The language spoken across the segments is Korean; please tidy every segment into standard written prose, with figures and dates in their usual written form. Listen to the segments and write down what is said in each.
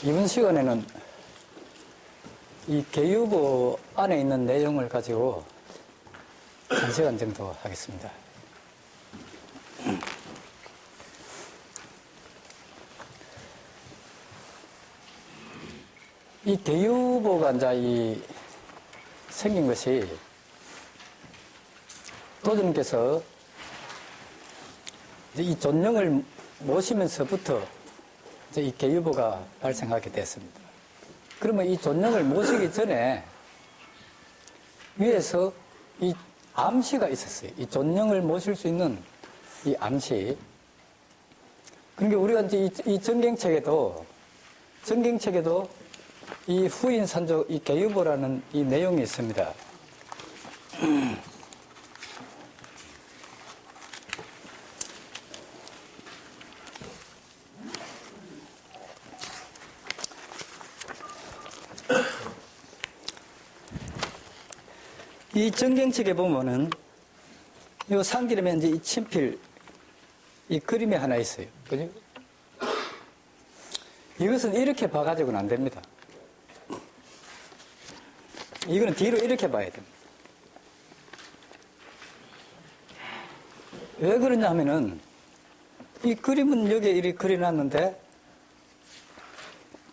이번 시간에는 이 계유보 안에 있는 내용을 가지고 1시간 정도 하겠습니다. 이 계유보가 이제 생긴 것이 도주님께서 이 존령을 모시면서부터 이제 이 계유보가 발생하게 됐습니다. 그러면 이 존령을 모시기 전에 위에서 이 암시가 있었어요. 이 존령을 모실 수 있는 이 암시. 그러니까 우리가 이제 이 전경책에도 이 후인 산조, 이 계유보라는 이 내용이 있습니다. 이 전경책에 보면은 이 상기름에 이제 이 친필 이 그림이 하나 있어요. 그죠? 이것은 이렇게 봐가지고는 안 됩니다. 이거는 뒤로 이렇게 봐야 됩니다. 왜 그러냐 하면은 이 그림은 여기에 이렇게 그려놨는데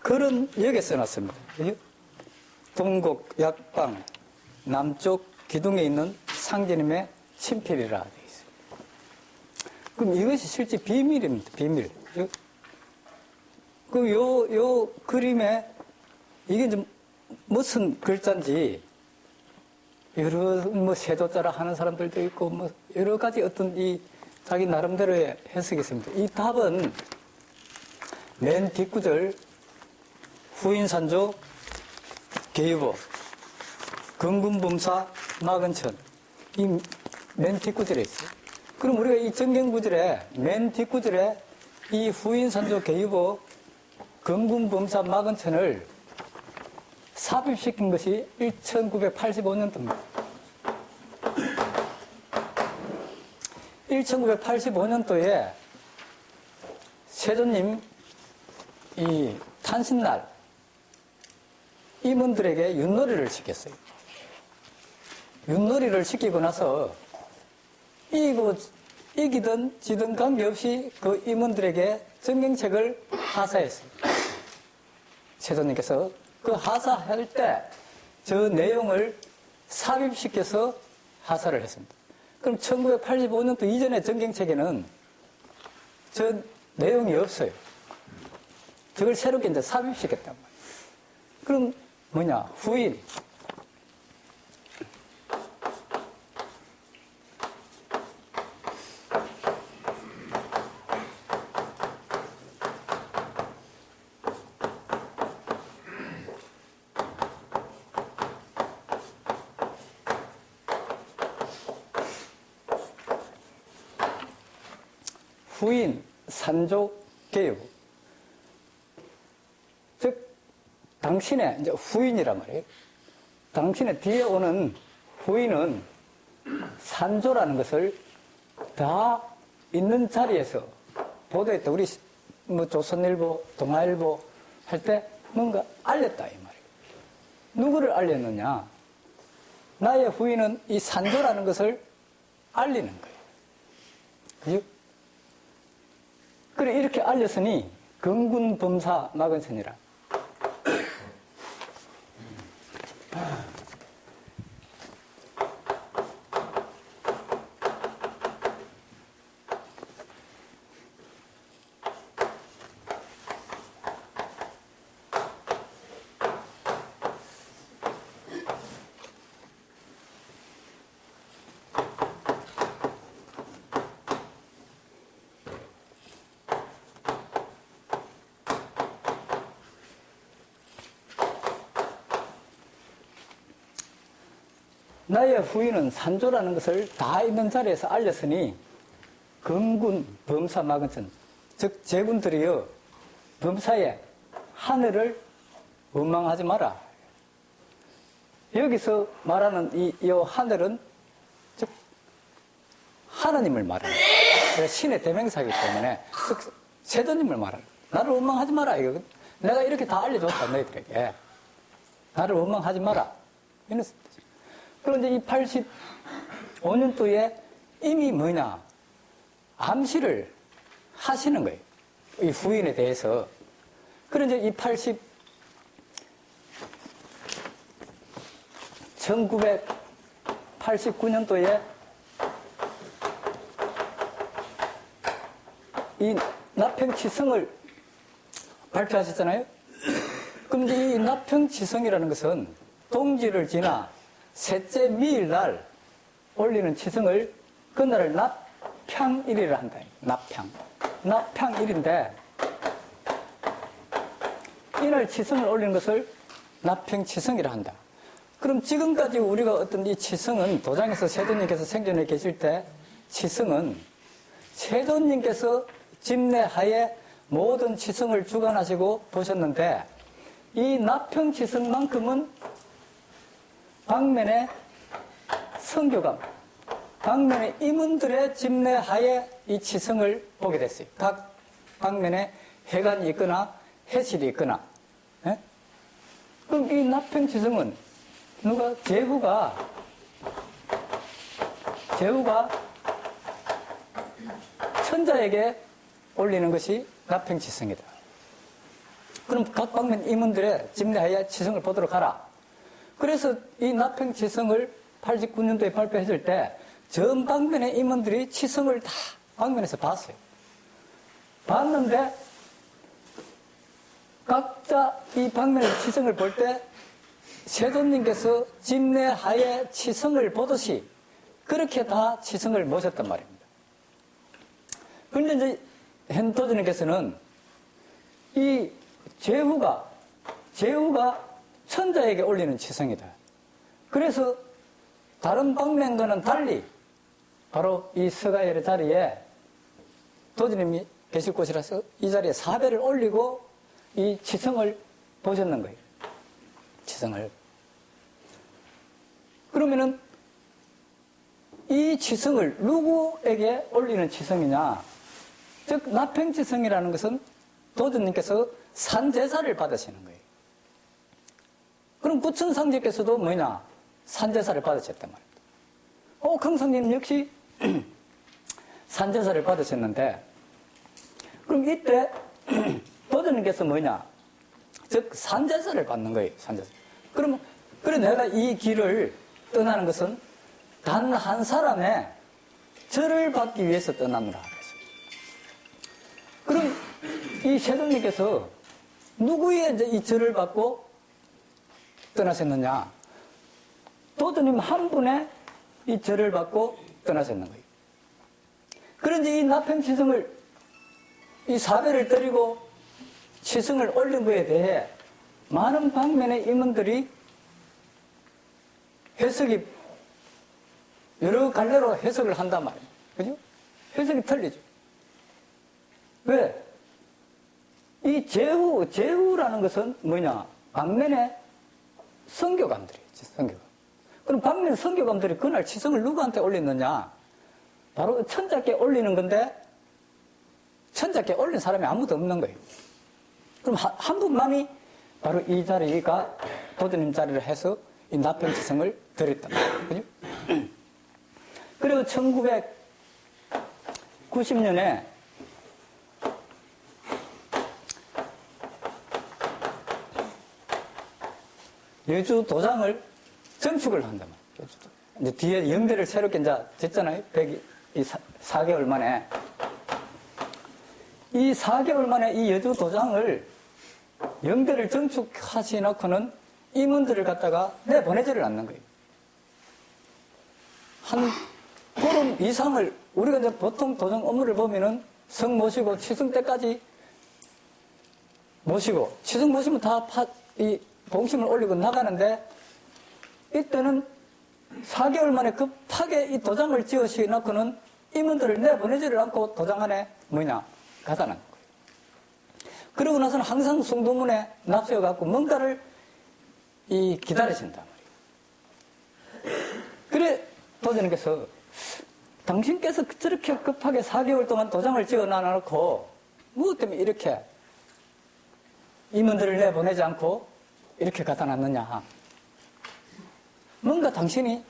글은 여기에 써놨습니다. 그죠? 동곡 약방 남쪽 기둥에 있는 상제님의 친필이라 되어 있습니다. 그럼 이것이 실제 비밀입니다. 비밀. 그럼 요 그림에 이게 좀 무슨 글자인지 여러 세조자라 하는 사람들도 있고 여러 가지 어떤 이 자기 나름대로의 해석이 있습니다. 이 답은 맨 뒷구절 후인산조 계유보 건군범사 마근천 이 맨 뒷구절에 있어요. 그럼 우리가 이 정경구절에 맨 뒷구절에 이 후인산조 계유보 건군범사 마근천을 삽입시킨 것이 1985년도입니다. 1985년도에 세조님 이 탄신날 임원들에게 윷놀이를 시켰어요. 윷놀이를 시키고 나서 이기든 지든 관계없이 그 임원들에게 정경책을 하사했어요. 세조님께서 그 하사할 때 저 내용을 삽입시켜서 하사를 했습니다. 그럼 1985년도 이전의 정경책에는 저 내용이 없어요. 저걸 새롭게 이제 삽입시켰단 말이에요. 그럼 뭐냐? 후인. 후인, 산조, 계유. 즉, 당신의 이제 후인이란 말이에요. 당신의 뒤에 오는 후인은 산조라는 것을 다 있는 자리에서 보도했다. 우리 조선일보, 동아일보 할 때 뭔가 알렸다 이 말이에요. 누구를 알렸느냐? 나의 후인은 이 산조라는 것을 알리는 거예요. 그죠? 그래 이렇게 알렸으니 건군범사 마근천이라. 나의 후인은 산조라는 것을 다 있는 자리에서 알렸으니 건군 범사 마근천 즉 제군들이여 범사에 하늘을 원망하지 마라. 여기서 말하는 이 하늘은 즉 하나님을 말하는 신의 대명사이기 때문에 즉 세조님을 말하는 나를 원망하지 마라. 이거 내가 이렇게 다 알려줬다, 너희들에게. 나를 원망하지 마라. 이런 뜻이죠. 그런데 이 85년도에 이미 뭐냐, 암시를 하시는 거예요. 이 후인에 대해서. 그런데 이 1989년도에 이 나평치성을 발표하셨잖아요. 그럼 이제 이 나평치성이라는 것은 동지를 지나 셋째 미일날 올리는 치성을 그날을 납평일이라 한다. 납평일인데 이날 치성을 올리는 것을 납평치성이라 한다. 그럼 지금까지 우리가 어떤 이 치성은 도장에서 세존님께서 생전에 계실 때 치성은 세존님께서 집내하에 모든 치성을 주관하시고 보셨는데 이 납평치성만큼은 방면의 성교감, 방면의 임원들의 집내하에 이 치성을 보게 됐어요. 각 방면에 해관이 있거나 해실이 있거나. 예? 그럼 이 납평치성은 누가 제후가 천자에게 올리는 것이 납평치성이다. 그럼 각 방면 임원들의 집내하에 치성을 보도록 하라. 그래서 이 납평치성을 89년도에 발표했을 때 전 방면의 임원들이 치성을 다 방면에서 봤어요. 봤는데 각자 이 방면의 치성을 볼 때 세존님께서 집내하에 치성을 보듯이 그렇게 다 치성을 모셨단 말입니다. 그런데 이제 현도주님께서는 이 제후가 천자에게 올리는 치성이다. 그래서 다른 방면과는 달리 바로 이 서가열의 자리에 도주님이 계실 곳이라서 이 자리에 사배를 올리고 이 치성을 보셨는 거예요. 치성을. 그러면은 이 치성을 누구에게 올리는 치성이냐? 즉 납평치성이라는 것은 도주님께서 산제사를 받으시는 거예요. 그럼 부천상제께서도 뭐냐? 산제사를 받으셨단 말입니다. 강상님 역시 산제사를 받으셨는데 그럼 이때 도주님께서 뭐냐? 즉 산제사를 받는 거예요. 산제사. 그러면 그래 내가 이 길을 떠나는 것은 단 한 사람의 절을 받기 위해서 떠나느라 그랬어요. 그럼 이 세존님께서 누구의 이제 이 절을 받고 떠나셨느냐? 도주님 한 분의 이 절을 받고 떠나셨는 거예요. 그런지 이 납평치성을 이 사배를 드리고 치성을 올린 것에 대해 많은 방면의 임원들이 해석이 여러 갈래로 해석을 한단 말이에요. 그죠? 해석이 틀리죠. 왜? 이 제후라는 것은 뭐냐? 방면의 성교감들이지, 성교감. 그럼 방면 성교감들이 그날 치성을 누구한테 올렸느냐? 바로 천자께 올리는 건데, 천자께 올린 사람이 아무도 없는 거예요. 그럼 한 분만이 바로 이 자리가 도주님 자리를 해서 이 납평치성을 드렸단 말이에요. 그죠? 그리고 1990년에 여주 도장을 증축을 한단 말이에요. 이제 뒤에 영대를 새롭게 이제 됐잖아요. 4개월 만에. 이 4개월 만에 이 여주 도장을 영대를 증축하시 놓고는 임원들을 갖다가 내보내지를 않는 거예요. 한 보름 이상을 우리가 이제 보통 도장 업무를 보면은 성 모시고 치성 때까지 모시고 치성 모시면 다 이 봉심을 올리고 나가는데 이때는 4개월 만에 급하게 이 도장을 지어시 놓고는 임원들을 내보내지를 않고 도장 안에 뭐냐 가다 놓는 거예요. 그러고 나서는 항상 송도문에 납세워갖고 뭔가를 기다리신단 말이에요. 그래 도주님께서 당신께서 저렇게 급하게 4개월 동안 도장을 지어 놔놓고 무엇 때문에 이렇게 임원들을 내보내지 않고 이렇게 갖다 놨느냐. 뭔가 당신이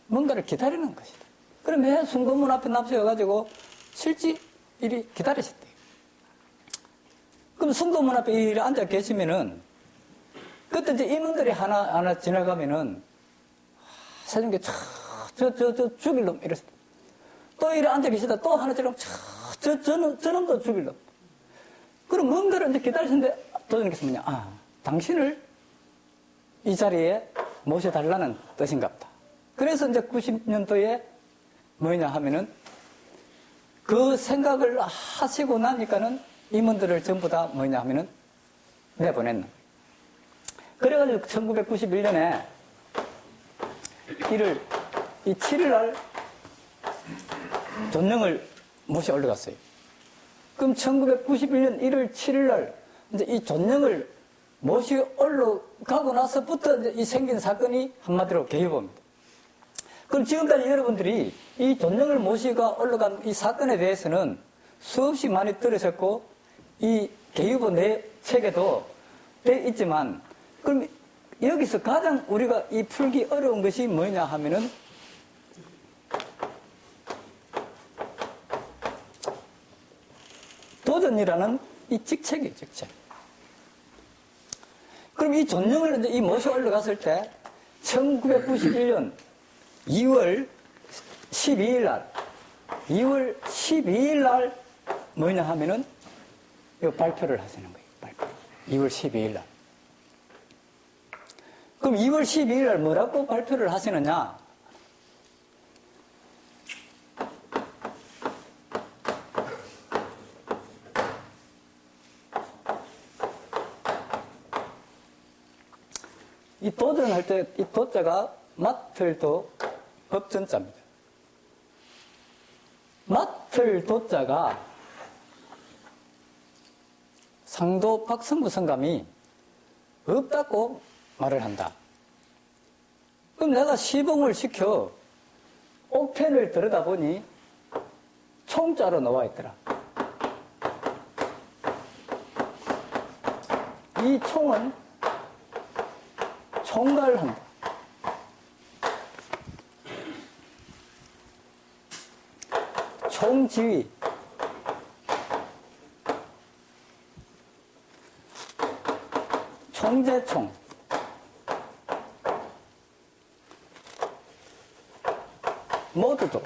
뭔가를 기다리는 것이다. 그럼 매 순금문 앞에 납세해가지고 실지 이리 기다리셨대요. 그럼 순금문 앞에 이리 앉아 계시면은 그때 이제 임원들이 하나 지나가면은 사중에 저 죽일 놈 이랬어. 또 이리 앉아 계시다 또 하나 지나가면 저놈도 죽일 놈. 그럼 뭔가를 이제 기다리시는데 도전님께서 뭐냐. 당신을 이 자리에 모셔달라는 뜻인가 보다. 그래서 이제 90년도에 뭐냐 하면은 그 생각을 하시고 나니까는 임원들을 전부 다 뭐냐 하면은 내보냈는. 그래가지고 1991년에 7일 날 존령을 모시 올라갔어요. 그럼 1991년 1월 7일 날 이제 이 존령을 모시 올라가고 나서부터 이제 이 생긴 사건이 한마디로 개유보입니다. 그럼 지금까지 여러분들이 이 존령을 모시가 올라간 이 사건에 대해서는 수없이 많이 들으셨고 이 개유보 내 책에도 돼 있지만 그럼 여기서 가장 우리가 이 풀기 어려운 것이 뭐냐 하면은 도전이라는 이 직책이에요, 직책. 그럼 이 존령을 이제 이 모시 올라갔을 때 1991년 2월 12일 날 뭐냐 하면은 이 발표를 하시는 거예요. 발표. 2월 12일 날. 그럼 2월 12일 날 뭐라고 발표를 하시느냐? 이 도전할 때 이 도자가 맡을도 법전자입니다. 맡을 도자가 상도 박성구 성감이 없다고 말을 한다. 그럼 내가 시봉을 시켜 옥펜을 들여다보니 총자로 나와 있더라. 이 총은 총괄한다. 총지휘. 총재총. 모두도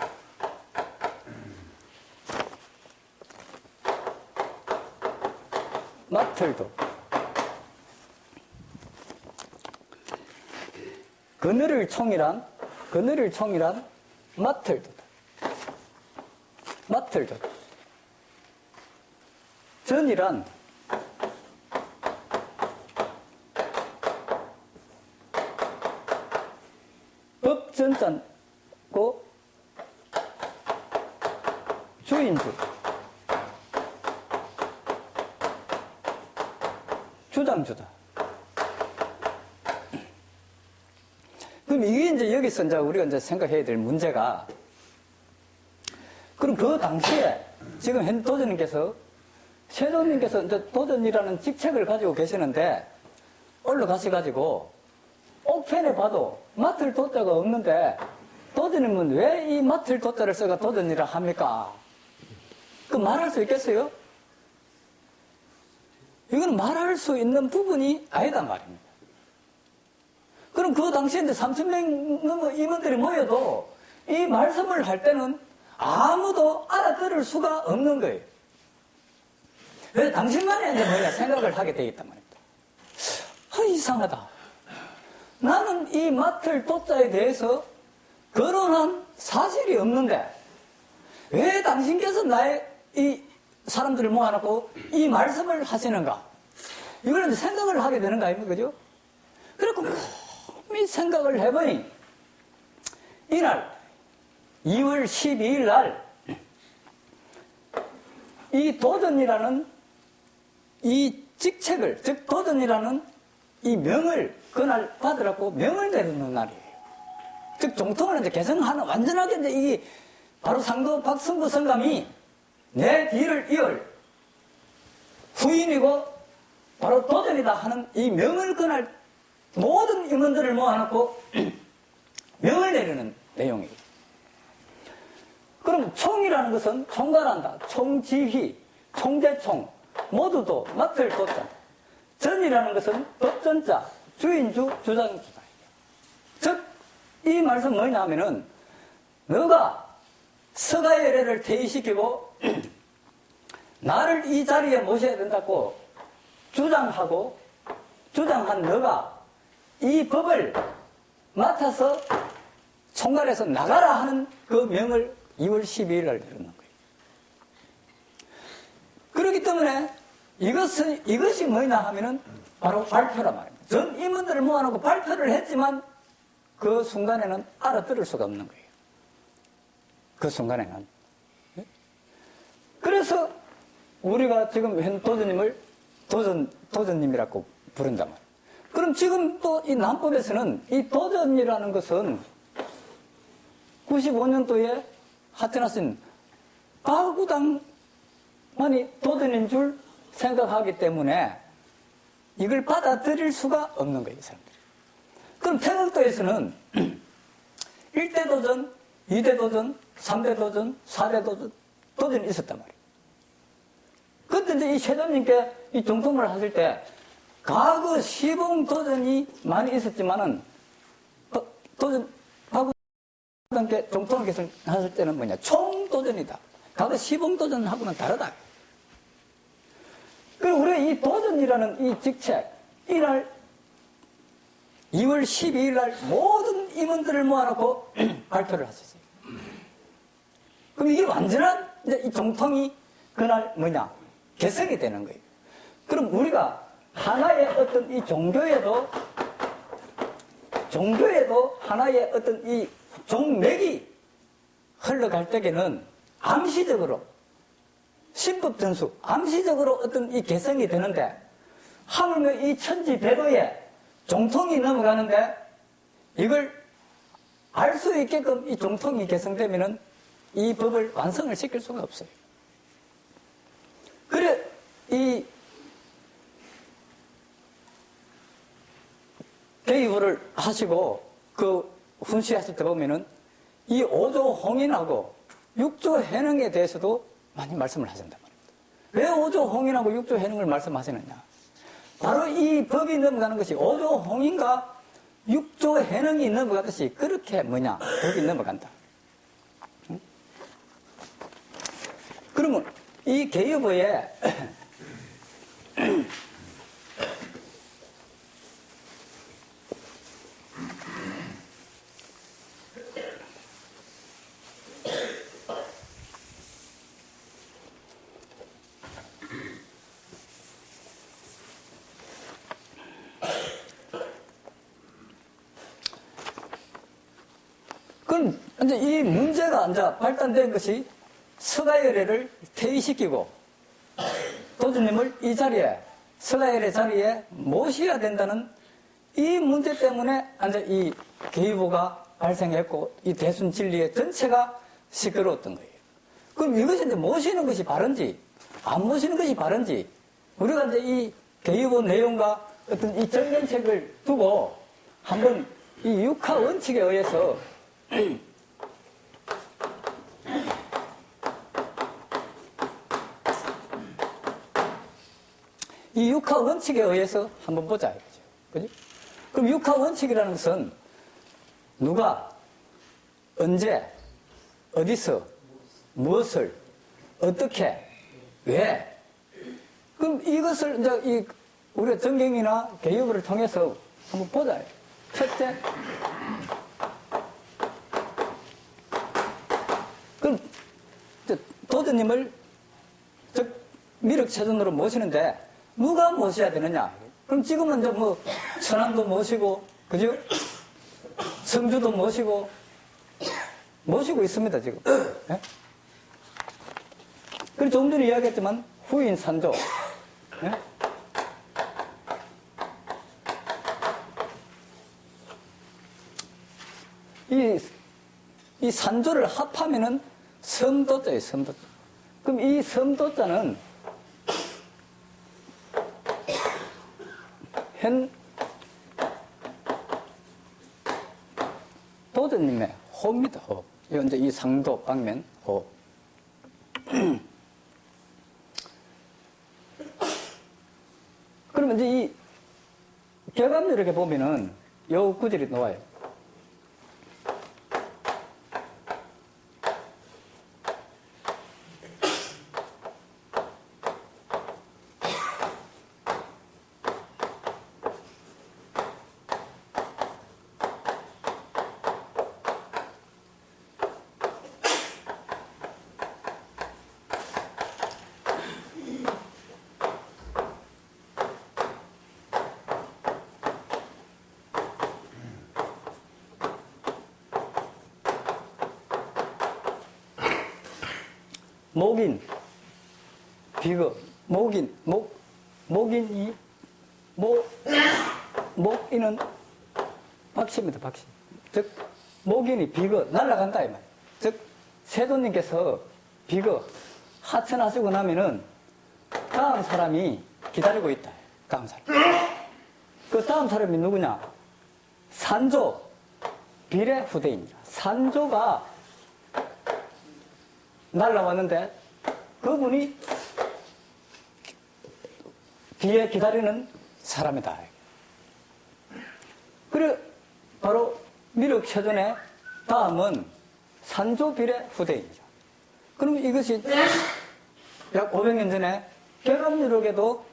맡을도 그늘을 총이란 맡을도다. 맡을도 전이란 법전자고 주인주 주장주다. 그럼 이게 이제 여기서 이제 우리가 이제 생각해야 될 문제가 그럼 그 당시에 지금 현 도전님께서 세도님께서 이제 도전이라는 직책을 가지고 계시는데 올라가셔가지고 옥펜에 봐도 맡을 도자가 없는데 도전님은 왜 이 맡을 도자를 써가 도전이라 합니까? 그 말할 수 있겠어요? 이건 말할 수 있는 부분이 아니다 말입니다. 그럼 그 당시에 이제 3,000명 넘는 임원들이 모여도 이 말씀을 할 때는 아무도 알아들을 수가 없는 거예요. 왜 당신만이 이제 뭐냐 생각을 하게 되겠단 말입니다. 이상하다. 나는 이 맡을 도자에 대해서 거론한 사실이 없는데 왜 당신께서 나의 이 사람들을 모아놓고 이 말씀을 하시는가? 이걸 이제 생각을 하게 되는 거 아닙니까? 그죠? 그래서 곰이 생각을 해보니 이날 2월 12일 날 이 도전이라는 이 직책을, 즉 도전이라는 이 명을 그날 받으라고 명을 내리는 날이에요. 즉 종통을 이제 개성하는 완전하게 이제 이 바로 상도 박성구 성감이 내 뒤를 이을 후임이고 바로 도전이다 하는 이 명을 권할 모든 임원들을 모아놓고 명을 내리는 내용이에요. 그럼 총이라는 것은 총괄한다, 총지휘, 총대총, 모두도 맡을 도자. 전이라는 것은 법전자, 주인주, 주장주다. 즉, 이 말씀 뭐냐 하면은, 너가 서가열애를 퇴위시키고, 나를 이 자리에 모셔야 된다고 주장한 너가 이 법을 맡아서 총괄해서 나가라 하는 그 명을 2월 12일 날 내렸는 거예요. 그렇기 때문에 이것이 뭐냐 하면은 바로 발표란 말입니다. 전 임원들을 모아놓고 발표를 했지만 그 순간에는 알아들을 수가 없는 거예요. 그 순간에는. 그래서 우리가 지금 현 도전님을 도전님이라고 부른단 말이에요. 그럼 지금 또 이 남법에서는 이 도전이라는 것은 95년도에 하트나스는 가구당만이 도전인 줄 생각하기 때문에 이걸 받아들일 수가 없는 거예요, 이 사람들이. 그럼 태극도에서는 1대 도전, 2대 도전, 3대 도전, 4대 도전이 있었단 말이에요. 그때 이제 이 최전님께 이 정통을 하실 때 과거 시봉 도전이 많이 있었지만은 가구당께 정통을 하실 때는 뭐냐, 총도전이다. 과거 시봉 도전하고는 다르다. 그리고 우리가 이 도전이라는 이 직책, 이날 2월 12일 날 모든 임원들을 모아놓고 발표를 하셨어요. 그럼 이게 완전한 이제 이 정통이 그날 뭐냐, 개성이 되는 거예요. 그럼 우리가 하나의 어떤 이 종교에도 하나의 어떤 이 종맥이 흘러갈 때에는 암시적으로 신법전수, 암시적으로 어떤 이 개성이 되는데, 하물며 이 천지대도에 정통이 넘어가는데, 이걸 알 수 있게끔 이 정통이 개성되면은 이 법을 완성을 시킬 수가 없어요. 그래, 이 개의부를 하시고 그 훈시하실 때 보면은 이 5조 홍인하고 6조 해능에 대해서도 많이 말씀을 하신단 말입니다. 왜 5조 홍인하고 6조 해능을 말씀하시느냐? 바로 이 법이 넘어가는 것이 5조 홍인과 6조 해능이 넘어가듯이 그렇게 뭐냐? 법이 넘어간다. 응? 그러면 이 개의부에 그럼 이제 이 문제가 이제 발단된 것이 서가열애를 퇴위시키고 도주님을 이 자리에, 서가열애 자리에 모셔야 된다는 이 문제 때문에 이제 이 개의부가 발생했고 이 대순 진리의 전체가 시끄러웠던 거예요. 그럼 이것이 이제 모시는 것이 바른지 안 모시는 것이 바른지, 우리가 이제 이 개의부 내용과 어떤 이 정견책을 두고 한번 이 육하 원칙에 의해서 이 육하 원칙에 의해서 한번 보자 이거죠. 그죠? 그럼 육하 원칙이라는 것은 누가, 언제, 어디서, 무엇을, 어떻게, 왜? 그럼 이것을 이제 우리가 정경이나 개유를 통해서 한번 보자. 첫째, 그럼 도주님을 미륵체전으로 모시는데 누가 모셔야 되느냐? 그럼 지금은 이제 뭐 천안도 모시고, 그죠? 성주도 모시고 있습니다 지금. 네? 그리고 조금 전에 이야기했지만 후인 산조. 네? 이 산조를 합하면은 섬도자예요, 섬도자. 그럼 이 섬도자는 현 도전님의 호입니다. 호. 이건 이제 이 상도 방면 호. 그러면 이제 이 격압 이렇게 보면은 요 구절이 나와요. 목인, 비거, 목인이, 목인은 박씨입니다, 박씨. 즉, 목인이 비거, 날아간다, 이 말. 즉, 세존님께서 비거, 하천하시고 나면은 다음 사람이 기다리고 있다. 다음 사람. 그 다음 사람이 누구냐? 산조, 비례 후대인이라. 산조가 날라왔는데 그분이 뒤에 기다리는 사람이다. 그래 바로 미륵세존의 다음은 산조비례 후대인이죠. 그럼 이것이 약 500년 전에 격압유록에도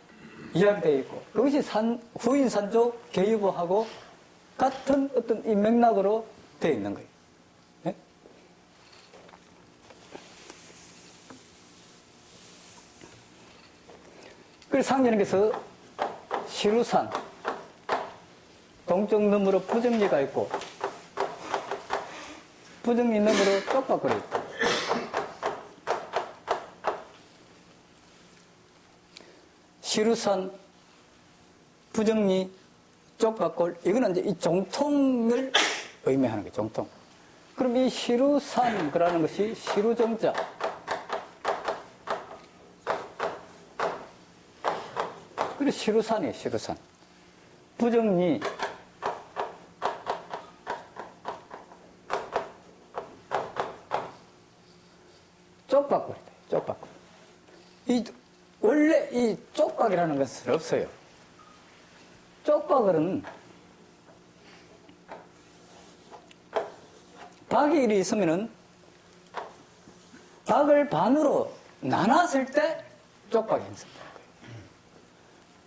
이야기되어 있고 그것이 후인 산조 계유보하고 같은 어떤 이 맥락으로 되어 있는 거예요. 네? 그래서 상전에게서 시루산 동쪽 너머로 부정리가 있고 부정리 너머로 쪽박거리 있다. 시루산 부정리 쪽박골 이거는 이제 이 정통을 의미하는 거예요. 정통. 그럼 이 시루산 그라는 것이 시루정자 그리고 시루산이에요. 시루산 부정리 쪽박골이다. 쪽박골. 원래 이 쪽박이라는 것은 없어요. 쪽박을은 박이 일이 있으면은 박을 반으로 나눴을 때 쪽박이 있습니다.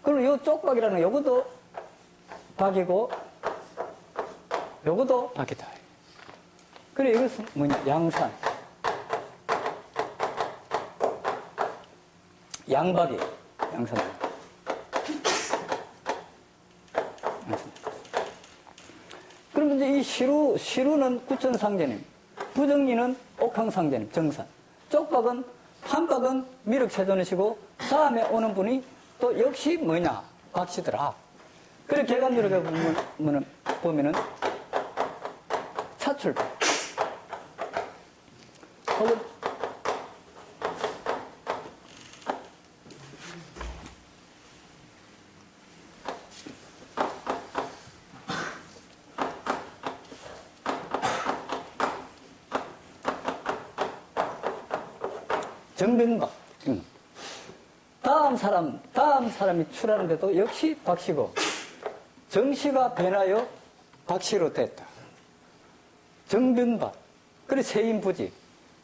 그럼 요 쪽박이라는 요것도 박이고 요것도 박이다. 그래 이것은 뭐냐? 양산. 양박이 양산. 그럼 이제 이 시루는 구천상제님, 부정리는 옥황상제님, 정산. 쪽박은 한 박은 미륵세존이시고 다음에 오는 분이 또 역시 뭐냐? 박씨더라. 그래 개간유록에 보면은 차출박. 혹은 정변박. 다음 사람이 출하는데도 역시 박씨고, 정씨가 변하여 박씨로 됐다. 정변박. 그래, 세인부지.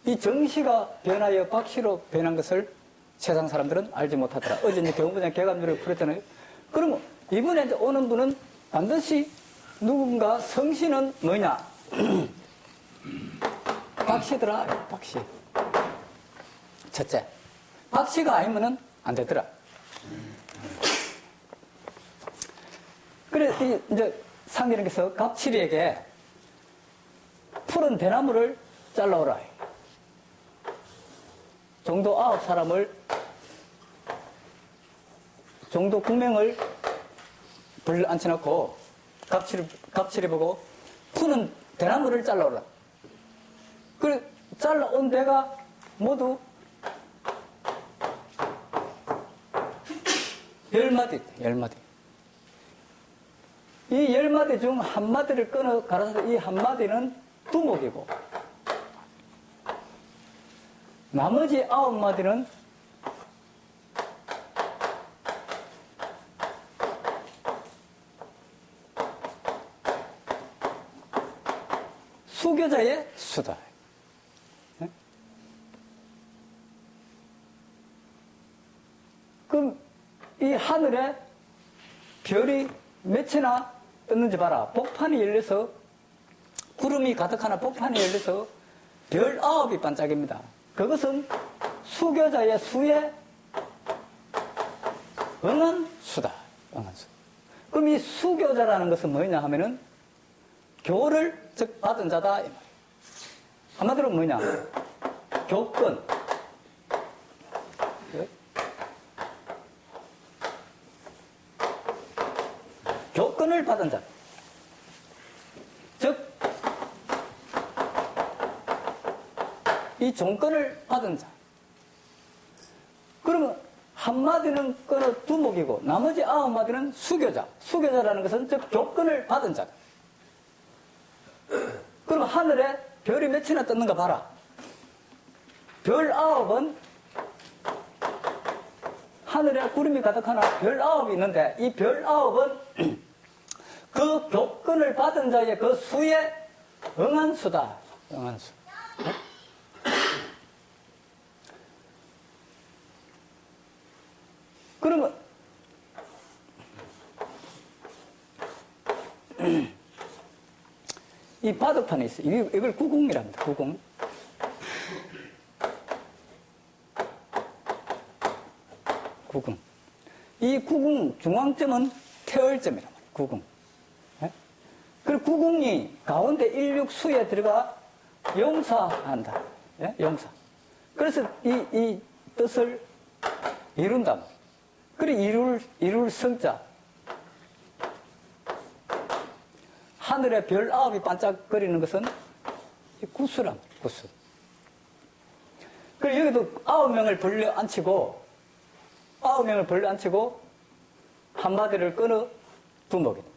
이 정씨가 변하여 박씨로 변한 것을 세상 사람들은 알지 못하더라. 어제 이제 경부장 개감률을 풀었잖아요. 그러면 이번에 이제 오는 분은 반드시 누군가 성씨는 뭐냐? 박씨더라. 박씨. 첫째. 박씨가 아니면은 안 되더라. 그래, 이제 상견에게서 갑칠이에게 푸른 대나무를 잘라오라. 종도 9사람을, 종도 9명을 불러 앉혀놓고 갑칠이 보고 푸른 대나무를 잘라오라. 그래, 잘라온 데가 모두 10마디 있다, 10마디. 이 10마디 중 한 마디를 끊어 갈아서 이 한 마디는 두목이고, 나머지 9마디는 수교자의 수다. 그럼 이 하늘에 별이 몇이나 떴는지 봐라. 복판이 열려서, 구름이 가득하나 복판이 열려서 별 9이 반짝입니다. 그것은 수교자의 수에 응한 수다. 응한 수. 그럼 이 수교자라는 것은 뭐냐 하면은 교를 즉 받은 자다 이 말이에요. 한마디로 뭐냐? 교권. 교권을 받은 자. 즉, 이 종권을 받은 자. 그러면 한마디는 끊어 두목이고 나머지 9마디는 수교자. 수교자라는 것은 즉 교권을 받은 자다. 그럼 하늘에 별이 몇이나 떴는가 봐라. 별 9은 하늘에 구름이 가득하나 별 9이 있는데 이 별 9은 그 교권을 받은 자의 그 수에 응한 수다. 응한 수. 그러면 이 바둑판에 있어요. 이걸 구궁이랍니다. 구궁. 구궁. 이 구궁 중앙점은 태월점이란 말이에요. 구궁. 네? 그리고 구궁이 가운데 일육수에 들어가 용사한다. 네? 용사. 그래서 이 뜻을 이룬다. 그리고 이룰 성자. 하늘에 별 9이 반짝거리는 것은 구수란 말이에요. 구수. 그리고 여기도 9명을 벌려 앉히고 9명을 벌려 앉히고 한마디를 끊어 두목이다.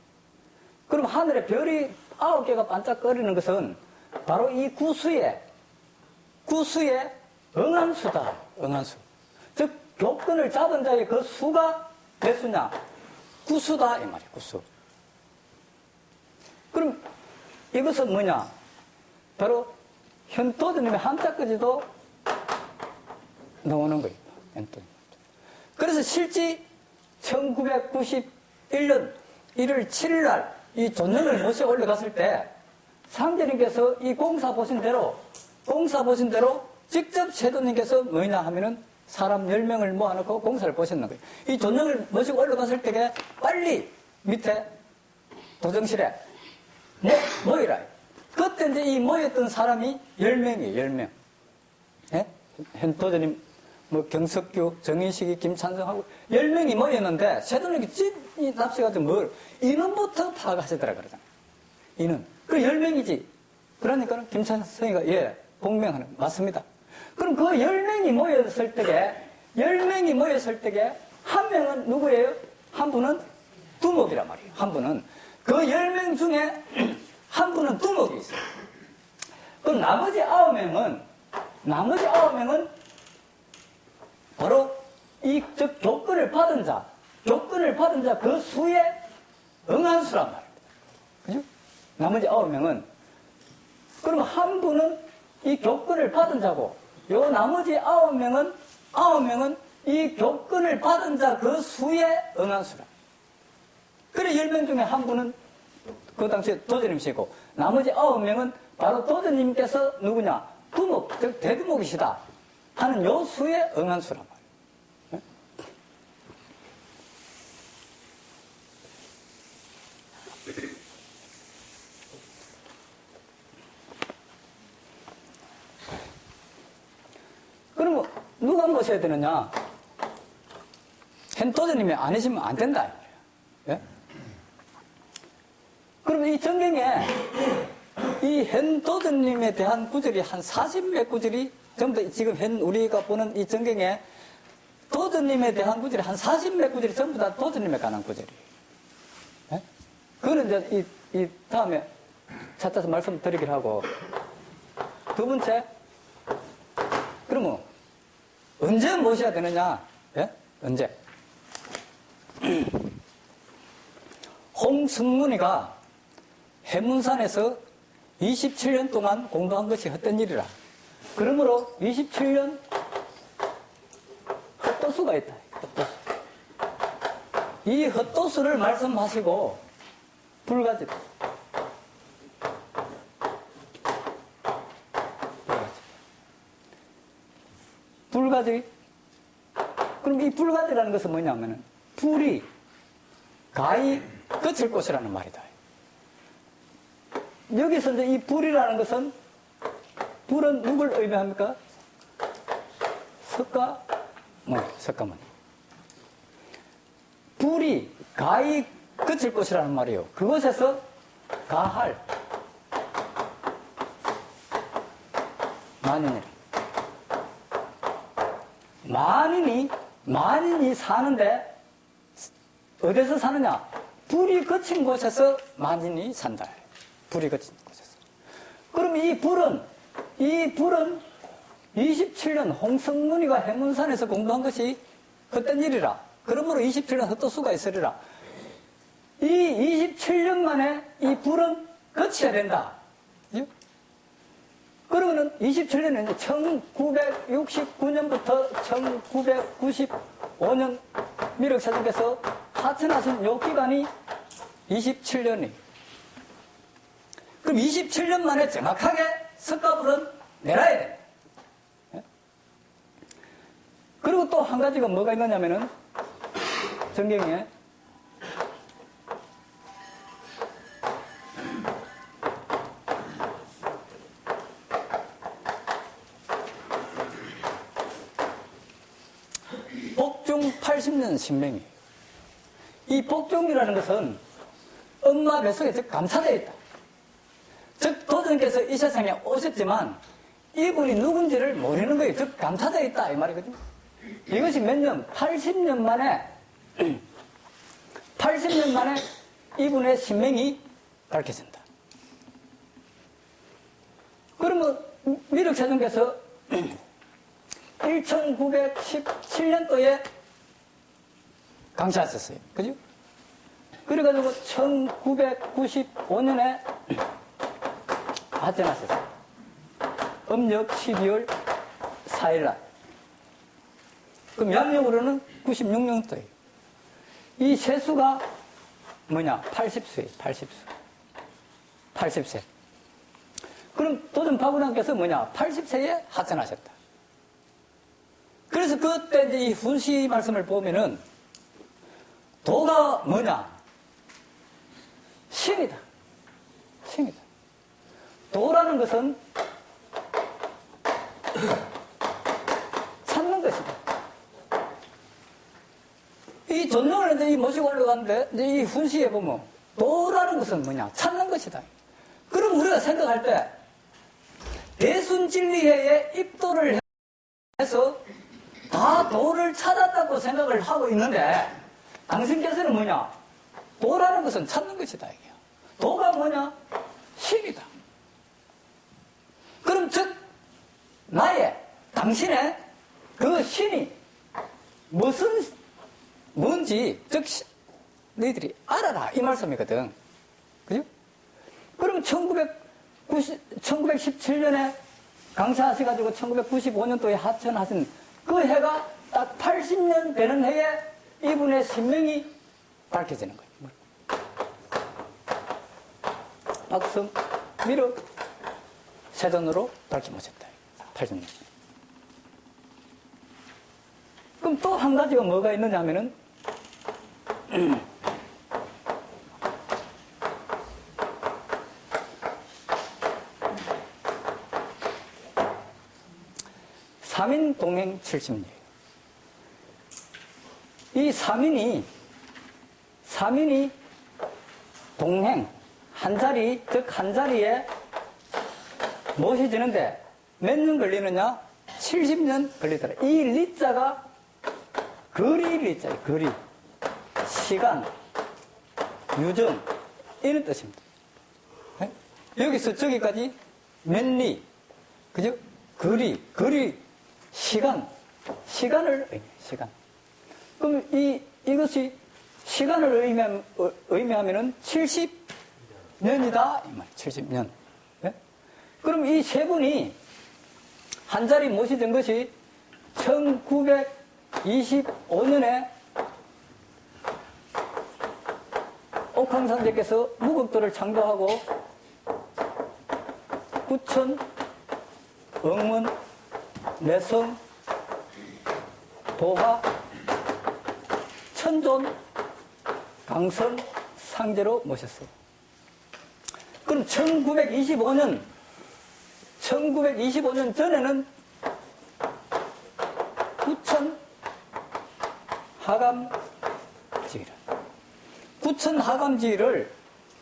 그럼 하늘에 별이 9개가 반짝거리는 것은 바로 이 구수에 응한 수다. 응한 수. 즉 교권을 잡은 자의 그 수가 몇 수냐? 구수다 이 말이에요. 구수. 그럼 이것은 뭐냐? 바로 현도드님의 한자까지도 나오는 거예요. 현도드님. 그래서 실제 1991년 1월 7일 날 이 존영을 모셔 올라갔을 때 상제님께서 이 공사 보신 대로 직접 세도님께서 뭐냐 하면은 사람 10명을 모아놓고 공사를 보셨는 거예요. 이 존영을 모시고 올라갔을 때에 빨리 밑에 도정실에 모이라. 그때 이제 이 모였던 사람이 10명이에요, 10명. 예? 현도전님, 경석규, 정인식이, 김찬성하고 10명이 모였는데, 세도님이 찐이 납치가지고 인원부터 파악하시더라 그러잖아요. 인원. 그 10명이지. 그러니까 김찬성이가, 예, 복명하는, 맞습니다. 그럼 그 10명이 모였을 때에, 한 명은 누구예요? 한 분은 두목이란 말이에요. 한 분은. 그 10명 중에 한 분은 두목이 있어요. 그럼 나머지 9명은 바로 즉 교권을 받은 자 그 수에 응한 수란 말입니다. 그죠? 나머지 9명은. 그럼 한 분은 이 교권을 받은 자고, 요 나머지 9명은 이 교권을 받은 자 그 수에 응한 수라. 그래 10명 중에 한 분은 그 당시에 도전님이시고 나머지 9명은 바로 도전님께서 누구냐? 두목, 즉 대두목이시다 하는 요 수에 응한 수란 말이에요. 네? 그러면 누가 모셔야 되느냐? 현도전님이 아니시면 안 된다. 예? 그러면 이 전경에 이 현도전님에 대한 구절이 한 40몇 구절이 전부 다 지금 우리가 보는 이 전경에 도전님에 대한 구절이 한 40몇 구절이 전부 다 도전님에 관한 구절이에요. 예? 그거는 이제 이 다음에 찾아서 말씀드리기로 하고, 두 번째, 그러면 언제 모셔야 되느냐? 예? 언제? 홍승문이가 해문산에서 27년 동안 공부한 것이 헛된 일이라. 그러므로 27년 헛도수가 있다. 헛도수. 이 헛도수를 말씀하시고 불가지. 불가지. 그럼 이 불가지라는 것은 뭐냐면은 불이 가히 끝일 곳이라는 말이다. 여기서 이제 이 불이라는 것은, 불은 누굴 의미합니까? 석가모니. 불이 가히 끝일 곳이라는 말이에요. 그곳에서 가할 만인이라. 만인이 사는데 어디서 사느냐? 불이 그친 곳에서 만인이 산다. 불이 그친 곳에서. 그럼 이 불은 27년 홍성문이가 해문산에서 공부한 것이 헛된 일이라. 그러므로 27년 헛도수가 있으리라. 이 27년 만에 이 불은 그쳐야 된다. 그러면은 27년은 1969년부터 1995년 미륵사님께서 하천하신 요 기간이 27년이. 그럼 27년 만에 정확하게 석가불은 내놔야 돼. 그리고 또 한 가지가 뭐가 있느냐면은 정경에 복중 80년 신명이에요. 이 복중이라는 것은 엄마 뱃속에 즉 감사되어 있다. 즉 도전께서 이 세상에 오셨지만 이분이 누군지를 모르는 거예요. 즉 감사되어 있다 이 말이거든요. 이것이 몇 년? 80년 만에 80년 만에 이분의 신명이 밝혀진다. 그러면 미륵세종께서 1917년도에 강사하셨어요. 그죠? 그래가지고 1995년에 하천하셨어요. 음력 12월 4일날. 그럼 양력으로는 96년도예요. 이 세수가 뭐냐? 80세예요. 80세. 그럼 도전 박우량께서 뭐냐? 80세에 하천하셨다. 그래서 그때 이제 이 훈시 말씀을 보면은 도가 뭐냐? 신이다. 신이다. 도라는 것은 찾는 것이다. 이 전령을 이제 모시고 올라가는데 이제 이 훈시에 보면 도라는 것은 뭐냐? 찾는 것이다. 그럼 우리가 생각할 때 대순진리회에 입도를 해서 다 도를 찾았다고 생각을 하고 있는데 당신께서는 뭐냐? 도라는 것은 찾는 것이다. 이게요. 도가 뭐냐? 신이다. 그럼 즉 당신의 그 신이 뭔지 즉 너희들이 알아라 이 말씀이거든. 그죠? 그럼 1917년에 강사하셔가지고 1995년도에 하천하신 그 해가 딱 80년 되는 해에 이분의 신명이 밝혀지는 거예요. 박성, 미륵, 세존으로 밝혀보셨다. 80년. 그럼 또 한 가지가 뭐가 있느냐 하면은, 삼인동행 70년. 이 삼인이 동행, 한 자리에 모셔지는데 몇 년 걸리느냐? 70년 걸리더라. 이 리자가 거리 리자예요. 거리. 시간, 유정, 이런 뜻입니다. 예? 여기서 저기까지 몇 리, 그죠? 거리, 시간을 시간. 그럼 이것이 시간을 의미하면은 70년이다. 이 말, 70년. 예? 그럼 이 세 분이 한 자리 모시던 것이 1925년에 옥황상제께서 무국도를 창조하고 구천, 응원, 내성, 도하, 천존, 강선, 상제로 모셨어요. 그럼 1925년 전에는 구천 하감지기를 구천 하감지기를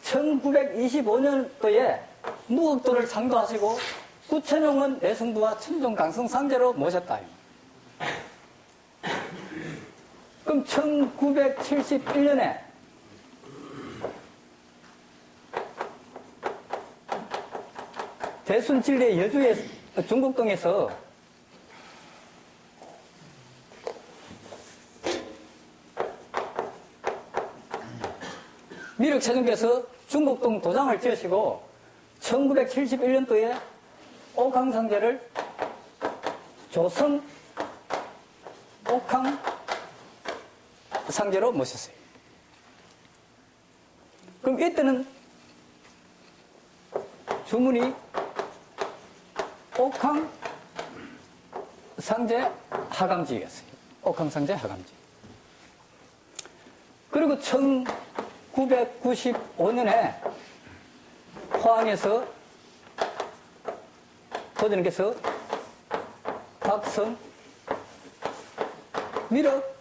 1925년도에 무국도를 창조하시고 구천영은 내성도와 천존 강성 상제로 모셨다. 그럼 1971년에 대순진리의 여주의 중국동에서 미륵세종께서 중국동 도장을 지으시고 1971년도에 옥황상제를 조성 옥황상제로 모셨어요. 그럼 이때는 주문이 옥황상제 하감지였어요. 옥황상제 하감지. 그리고 1995년에 포항에서 도전께서 박성 미륵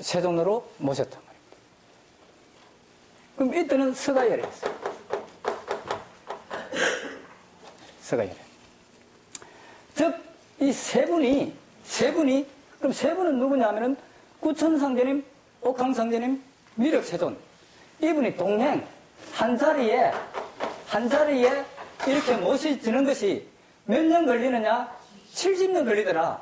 세종으로 모셨단 말입니다. 그럼 이때는 서가열이었어요. 서가열. 즉, 이 세 분이, 그럼 세 분은 누구냐면은 구천상제님, 옥황상제님, 미륵세존. 이분이 동행, 한 자리에 이렇게 모시지는 것이 몇 년 걸리느냐? 70년 걸리더라.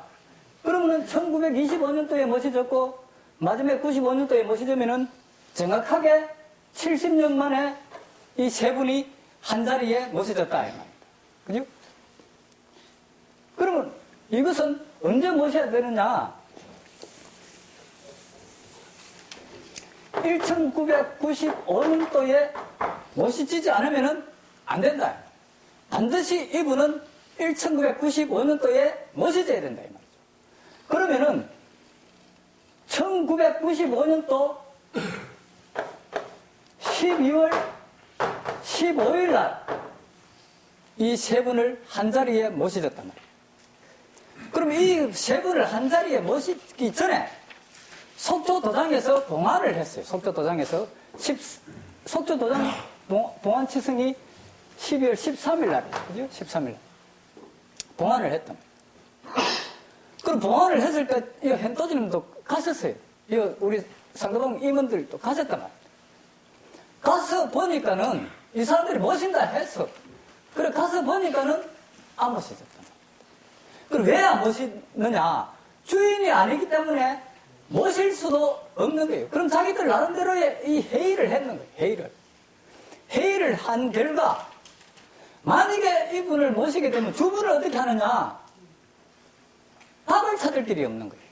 그러면은 1925년도에 모시졌고, 마지막에 95년도에 모시자면은 정확하게 70년 만에 이 세 분이 한 자리에 모셔졌다. 이 말입니다. 그죠? 그러면 이것은 언제 모셔야 되느냐? 1995년도에 모시지지 않으면 안 된다. 반드시 이분은 1995년도에 모시져야 된다. 이 말이죠. 그러면은 1995년도 12월 15일 날 이 세 분을 한 자리에 모시졌단 말이에요. 그럼 이 세 분을 한 자리에 모시기 전에 속초도장에서 봉안을 했어요. 속초도장에서 속초도장 봉안 치성이 12월 13일 날이에요. 그죠? 13일 날. 봉안을 했단 말이에요. 그럼 봉안을 했을 때, 이 현도지님도 가셨어요. 우리 상대방 임원들도 가셨단 말이에요. 가서 보니까는 이 사람들이 모신다 했어. 그래, 가서 보니까는 안 모시졌단 말이에요. 그럼 왜 안 모시느냐? 주인이 아니기 때문에 모실 수도 없는 거예요. 그럼 자기들 나름대로의 이 회의를 했는 거예요. 회의를 한 결과, 만약에 이분을 모시게 되면 주분을 어떻게 하느냐? 답을 찾을 길이 없는 거예요.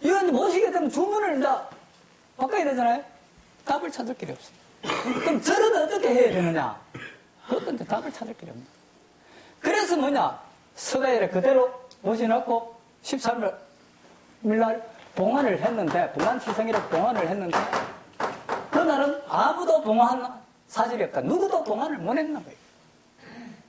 이건 모시게 되면 주문을 이제 바꿔야 되잖아요? 답을 찾을 길이 없어요. 그럼 저는 어떻게 해야 되느냐? 그것도 이제 답을 찾을 길이 없는 거예요. 그래서 뭐냐? 서가열에 그대로 모셔놓고 13일 날 봉안을 했는데, 봉안치성이라고 봉안을 했는데, 그날은 아무도 봉안 사실이 없다. 누구도 봉안을 못 했는 거예요.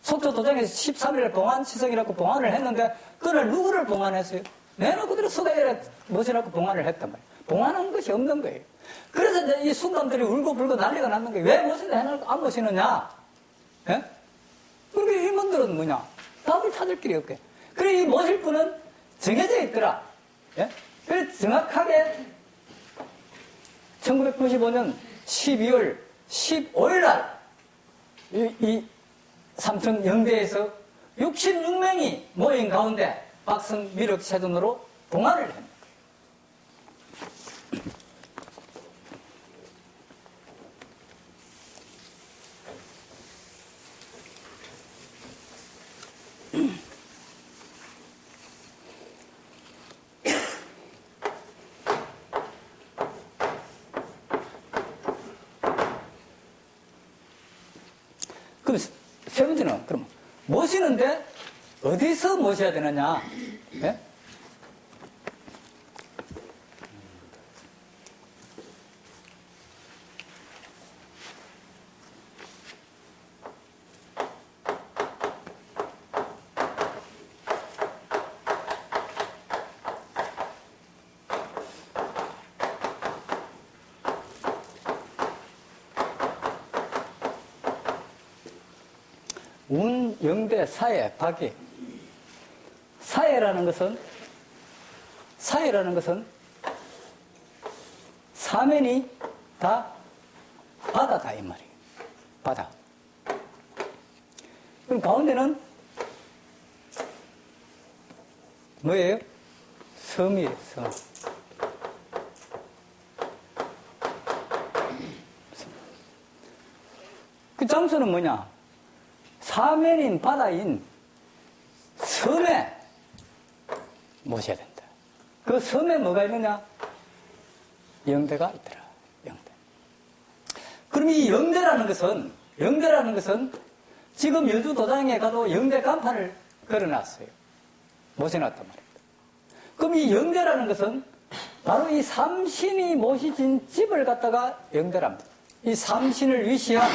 속초도장에서 13일 봉안치성이라고 봉안을 했는데, 그날 누구를 봉안했어요? 내가 그대로 서가열에 모셔놓고 봉안을 했단 말이에요. 봉안한 것이 없는 거예요. 그래서 이제 이 순감들이 울고불고 난리가 났는 거예요. 왜 모시냐 해놓고 안 모시느냐? 예? 그렇게 임원들은 뭐냐? 답을 찾을 길이 없게. 그래, 이 모실 분은 정해져 있더라. 예? 그래, 정확하게 1995년 12월 15일 날 이 삼천 영대에서 66명이 모인 가운데 박성 미륵세존으로 동화를 했는 거예요. 그럼 세 번째는, 그럼 모시는데 어디서 모셔야 되느냐? 예? 운, 영대, 사회, 박이. 사회라는 것은 사면이 다 바다다, 이 말이에요. 바다. 그럼 가운데는 뭐예요? 섬이에요, 섬. 그 장소는 뭐냐? 사면인 바다인 섬에 모셔야 된다. 그 섬에 뭐가 있느냐? 영대가 있더라. 영대. 그럼 이 영대라는 것은 지금 여주 도장에 가도 영대 간판을 걸어놨어요. 모셔놨단 말입니다. 그럼 이 영대라는 것은 바로 이 삼신이 모시진 집을 갖다가 영대랍니다. 이 삼신을 위시한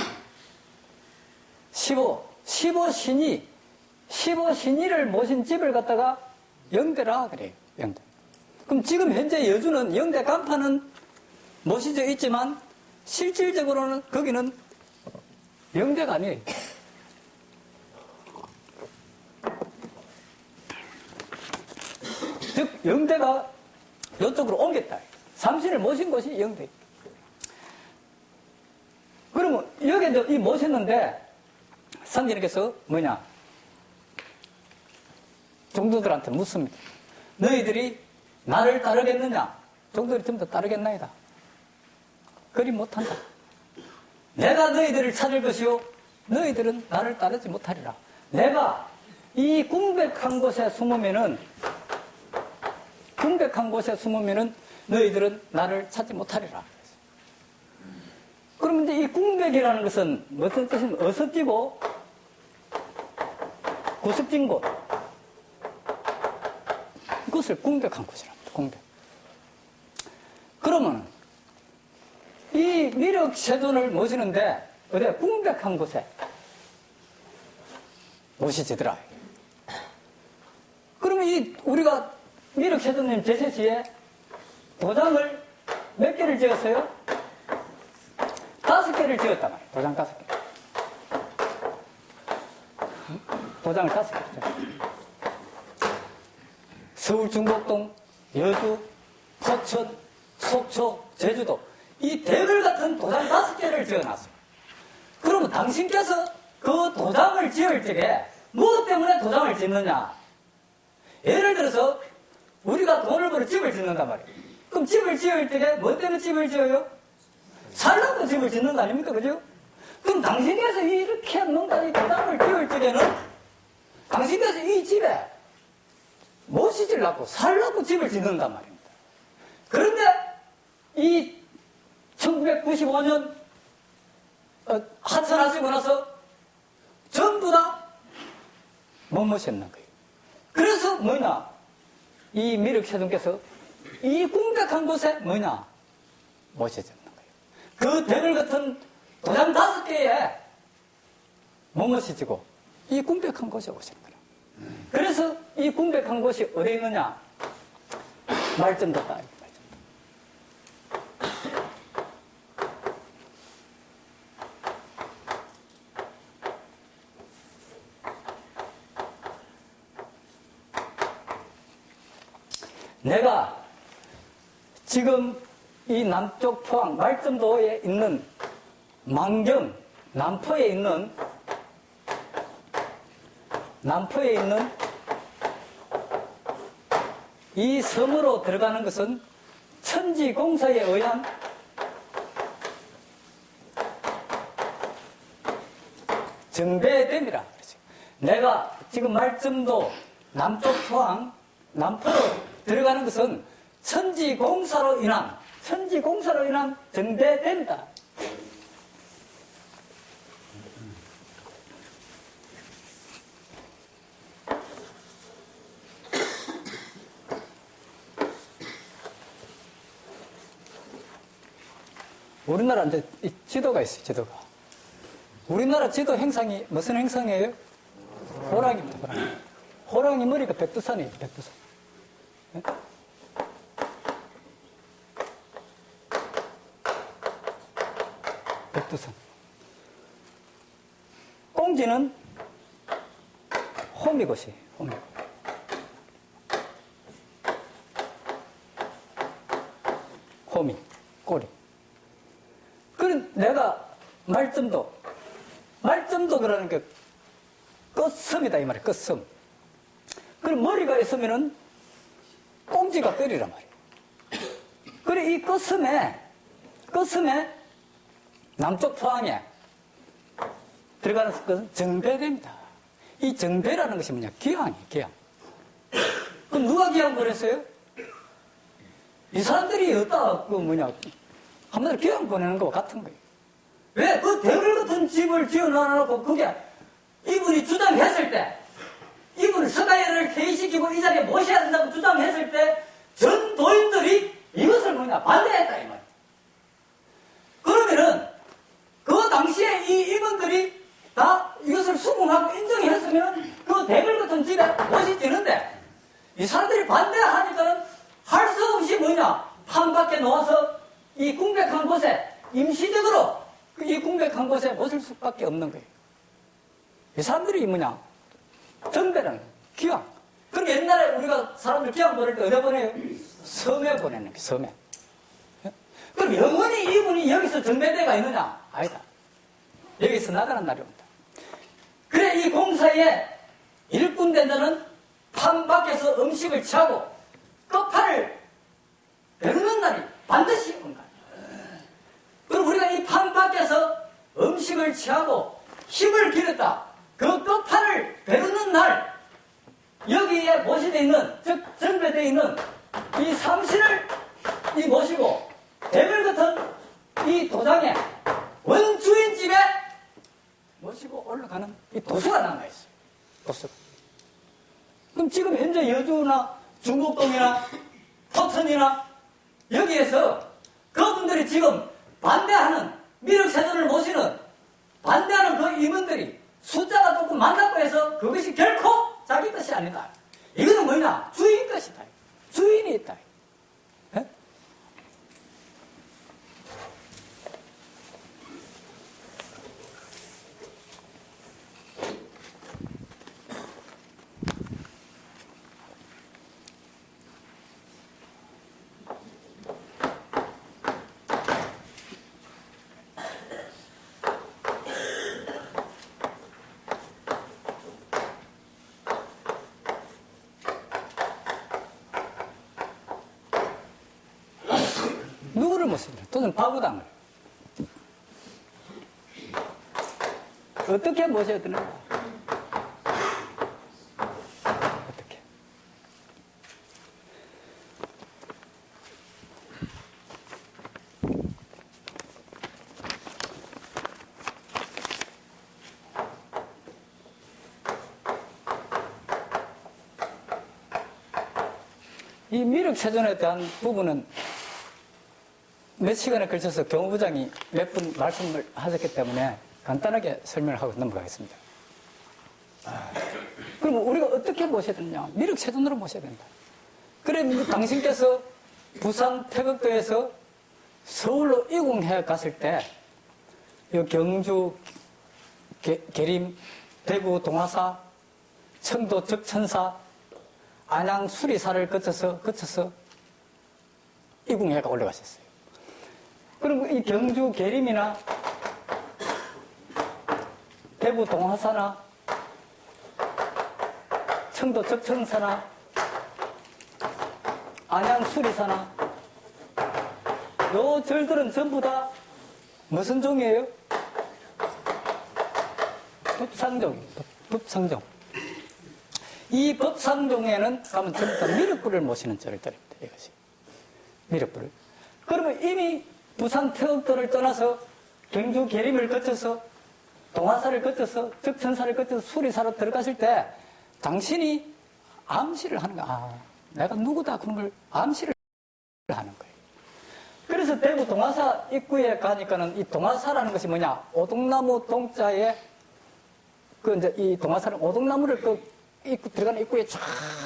15신이를 모신 집을 갖다가 영대라 그래요. 영대. 그럼 지금 현재 여주는 영대 간판은 모시져 있지만 실질적으로는 거기는 영대가 아니에요. 즉 영대가 이쪽으로 옮겼다. 삼신을 모신 곳이 영대. 그러면 여기 이제 이 모셨는데 선지님께서 뭐냐? 종도들한테 묻습니다. 너희들이 나를 따르겠느냐? 종도들이 전부 다 따르겠나이다. 그리 못한다. 내가 너희들을 찾을 것이요 너희들은 나를 따르지 못하리라. 내가 이 궁백한 곳에 숨으면은 너희들은 나를 찾지 못하리라. 그러면 이제 이 궁백이라는 것은 무슨 뜻이냐면 어섭지고 구석진 곳. 그것을 궁백한 곳이랍니다. 궁백. 그러면 이 미륵세존을 모시는데 어디 궁백한 곳에 모시지더라. 그러면 이 우리가 미륵세존님 제세시에 도장을 몇 개를 지었어요? 5개를 지었단 말이에요. 도장 5개. 도장을 5개 지었어요. 서울 중곡동, 여주, 포천, 속초, 제주도 이 대글 같은 도장 5개를 지어놨어요. 그러면 당신께서 그 도장을 지을 적에 무엇 때문에 도장을 짓느냐? 예를 들어서 우리가 돈을 벌어 집을 짓는단 말이에요. 그럼 집을 지을 적에 뭐 때문에 집을 지어요? 살라고 집을 짓는 거 아닙니까? 그죠? 그럼 당신께서 이렇게 뭔가 이 도장을 지을 적에는 당신께서 이 집에 모시지려고 살라고 집을 짓는단 말입니다. 그런데 이 1995년 하천하시고 나서 전부 다 못 모셨는 거예요. 그래서 뭐냐? 이 미륵세존께서 이 궁백한 곳에 뭐냐? 모셔졌는 거예요. 그 대글 같은 도장 5개에 못 모시지고 이 궁백한 곳에 오신 거예요. 그래서 이 궁백한 곳이 어디 있느냐? 말점도다. 내가 지금 이 남쪽 포항 말점도에 있는 만경, 남포에 있는 이 섬으로 들어가는 것은 천지공사에 의한 정배됨이라. 내가 지금 말점도 남쪽 포항, 남포로 들어가는 것은 천지공사로 인한 정배됨이다. 우리나라 이제 이 지도가 있어요, 지도가. 우리나라 지도 행상이 무슨 행상이에요? 호랑이입니다, 호랑이. 호랑이 머리가 백두산이에요, 백두산. 네? 백두산. 꽁지는 호미곶이에요, 호미곶. 호미, 꼬리. 그럼 내가 말점도 그러는 게 끝섬이다 이 말이에요. 끝섬. 그럼 머리가 있으면은 꽁지가 뼈리란 말이에요. 그래 이 끝섬에 남쪽 포항에 들어가는 것은 정배됩니다. 이 정배라는 것이 뭐냐? 기항이에요. 기항. 그럼 누가 기항 보냈어요? 이 사람들이 어디다 한마디로 기왕 보내는 거와 같은 거예요. 왜? 그 대물 같은 집을 지어놔놓고 그게 이분이 주장했을 때, 이분 서가연을 퇴위시키고 이 자리에 모셔야 된다고 주장했을 때, 전 도인들이 이것을 반대했다, 이 말이에요. 그러면은, 그 당시에 이 임원들이 다 이것을 수긍하고 인정했으면 그 대물 같은 집에 모시지는데, 이 사람들이 반대하니까는 할 수 없이 판 밖에 놓아서 이 궁백한 곳에 임시적으로 이 궁백한 곳에 모실 수밖에 없는 거예요. 이 사람들이 정배라는 거예요. 기왕. 그럼 옛날에 우리가 사람들 기왕 보낼 때 어디 보내요? 섬에 보내는 거예요. 섬에. 그럼 영원히 이분이 여기서 정배대가 있느냐? 아니다. 여기서 나가는 날이 온다. 그래 이 공사에 일꾼된 자는 판 밖에서 음식을 취하고 끝판을 베르는 날이 반드시 온다. 그럼 우리가 이 판 밖에서 음식을 취하고 힘을 기르다. 그 끝판을 베르는 날 여기에 모시되어 있는, 즉 정배되어 있는 이 삼신을 모시고 대물 같은 이 도장에 원주인 집에 모시고 올라가는 이 도수가 남아있어요. 도수. 그럼 지금 현재 여주나 중곡동이나 포천이나 여기에서 그분들이 지금 반대하는 미륵세존을 모시는 반대하는 그 임원들이 숫자가 조금 많다고 해서 그것이 결코 자기 뜻이 아니다. 이거는 뭐냐? 주인 뜻이다. 주인이 있다. 에? 누구를 모십니까? 또는 바구당을. 어떻게 모셔야 되는가? 어떻게? 이 미륵세존에 대한 부분은 몇 시간에 걸쳐서 경호부장이 몇 분 말씀을 하셨기 때문에 간단하게 설명을 하고 넘어가겠습니다. 그럼 우리가 어떻게 모셔야 되느냐? 미륵세존으로 모셔야 된다. 그래, 당신께서 부산 태극도에서 서울로 이공해 갔을 때, 경주, 계림, 대구, 동화사, 청도, 적천사, 안양, 수리사를 거쳐서 이공해가 올라가셨어요. 그럼 이 경주 계림이나 대구 동화사나 청도 적천사나 안양 수리사나 요 절들은 전부 다 무슨 종이에요? 법상종입니다. 법상종. 이 법상종에는 가면 전부 다 미륵불을 모시는 절들입니다. 이것이. 미륵불을. 그러면 이미 부산 태극도를 떠나서 경주 계림을 거쳐서 동화사를 거쳐서 적천사를 거쳐서 수리사로 들어가실 때 당신이 암시를 하는 거야. 내가 누구다 그런 걸 암시를 하는 거예요. 그래서 대구 동화사 입구에 가니까는 이 동화사라는 것이 뭐냐? 오동나무 동자에 그 이제 이 동화사는 오동나무를 그 입구 들어가는 입구에 쫙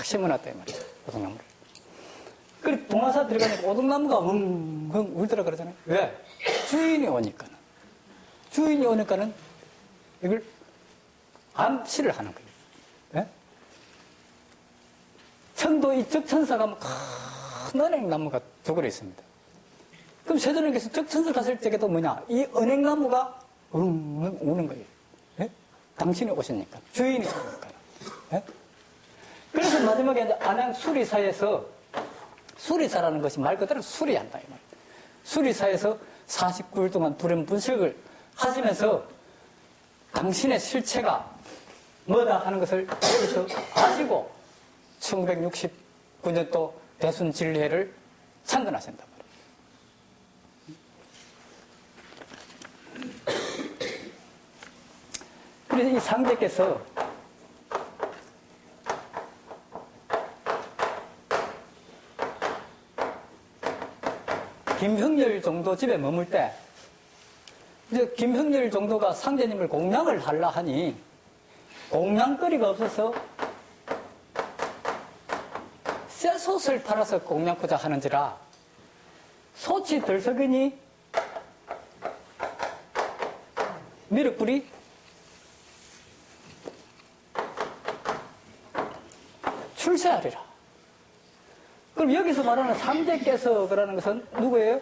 심어놨다 이 말이에요. 오동나무를. 그리고 동화사 들어가니까 오동나무가 웅웅 울더라 그러잖아요. 왜? 주인이 오니까는. 주인이 오니까는 이걸 암시를 하는 거예요. 네? 청도 이 적천사 가면 큰 은행나무가 저고려 있습니다. 그럼 세존님께서 적천사 갔을 적에도 뭐냐? 이 은행나무가 웅웅 우는 거예요. 네? 당신이 오시니까. 주인이 오니까. 네? 그래서 마지막에 이제 안양 수리사에서 수리사라는 것이 말 그대로 수리한다 이 말이에요. 수리사에서 49일 동안 불임분식을 하시면서 당신의 실체가 뭐다 하는 것을 여기서 아시고 1969년도 대순진리회를 창건하신단 말이에요. 그래서 이 상제께서 김형렬 정도 집에 머물 때 이제 김형렬 정도가 상제님을 공양을 하려 하니 공양거리가 없어서 쇠솥을 팔아서 공양코자 하는지라 솥이 들썩이니 미륵불이 출세하리라. 그럼 여기서 말하는 상제께서 그러는 것은 누구예요?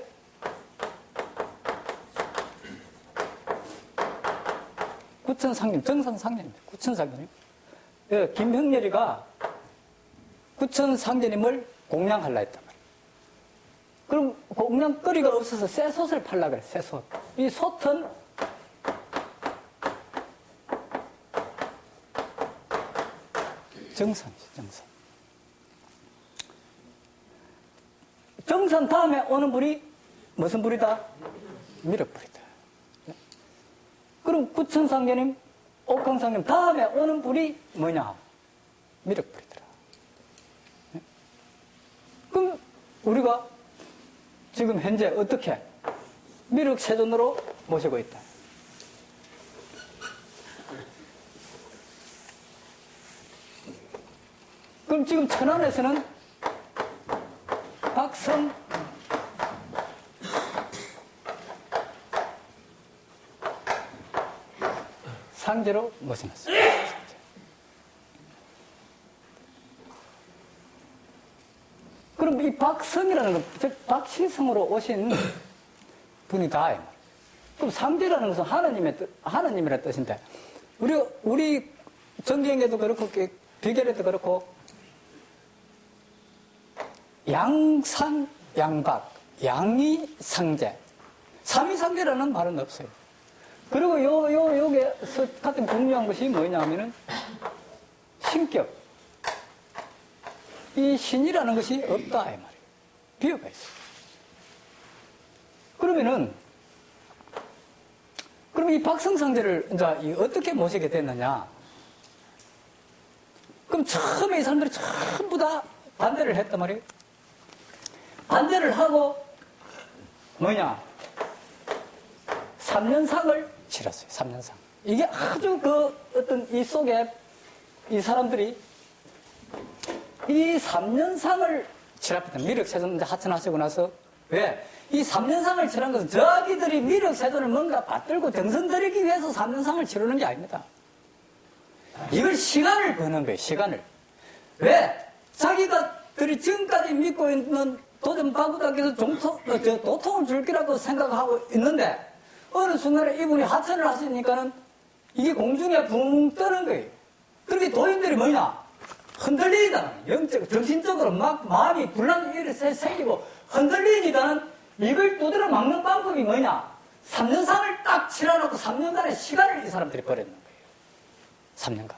구천상님, 정선상님입니다. 구천상님. 예, 김형렬이가 구천상제님을 공양하려 했단 말이에요. 그럼 공양거리가 없어서 쇠솥을 팔라 그래, 쇠솥. 이 솥은 정선이죠, 정선. 정선 다음에 오는 불이 무슨 불이다? 미륵불이다. 그럼 구천상제님, 옥황상제님 다음에 오는 불이 뭐냐? 미륵불이더라. 그럼 우리가 지금 현재 어떻게 미륵세존으로 모시고 있다. 그럼 지금 천안에서는 박성 상제로 모셔놨습니다. 그럼 이 박성이라는 것, 즉 박시성으로 오신 분이다. 그럼 상제라는 것은 하나님이라는 뜻인데 우리 정경에도 그렇고 비결에도 그렇고 양상, 양박, 양이 상제, 삼위상제라는 말은 없어요. 그리고 여기에서 같은 중요한 것이 뭐냐면은 신격. 이 신이라는 것이 없다, 이 말이에요. 비어가 있어요. 그러면 이 박성상제를 이제 어떻게 모시게 됐느냐? 그럼 처음에 이 사람들이 전부 다 반대를 했단 말이에요. 반대를 하고 뭐냐? 3년상을 치렀어요. 3년상. 이게 아주 어떤 이 속에 이 사람들이 이 3년상을 치렀다. 미륵세존 하천하시고 나서 왜? 이 3년상을 치른 것은 저기들이 미륵세존을 뭔가 받들고 정성들이기 위해서 3년상을 치르는 게 아닙니다. 이걸 시간을 버는 거예요. 시간을. 왜? 자기가들이 지금까지 믿고 있는 도전 바구닥에서 도통을 줄 거라고 생각하고 있는데 어느 순간에 이분이 하천을 하시니까는 이게 공중에 붕 뜨는 거예요. 그렇게 도인들이 뭐냐? 흔들리니까, 영적, 정신적으로 막 마음이 불안이 생기고 흔들리니까는 이걸 두드려 막는 방법이 뭐냐? 3년상을 딱 치러놓고 3년간의 시간을 이 사람들이 버렸는 거예요. 3년간.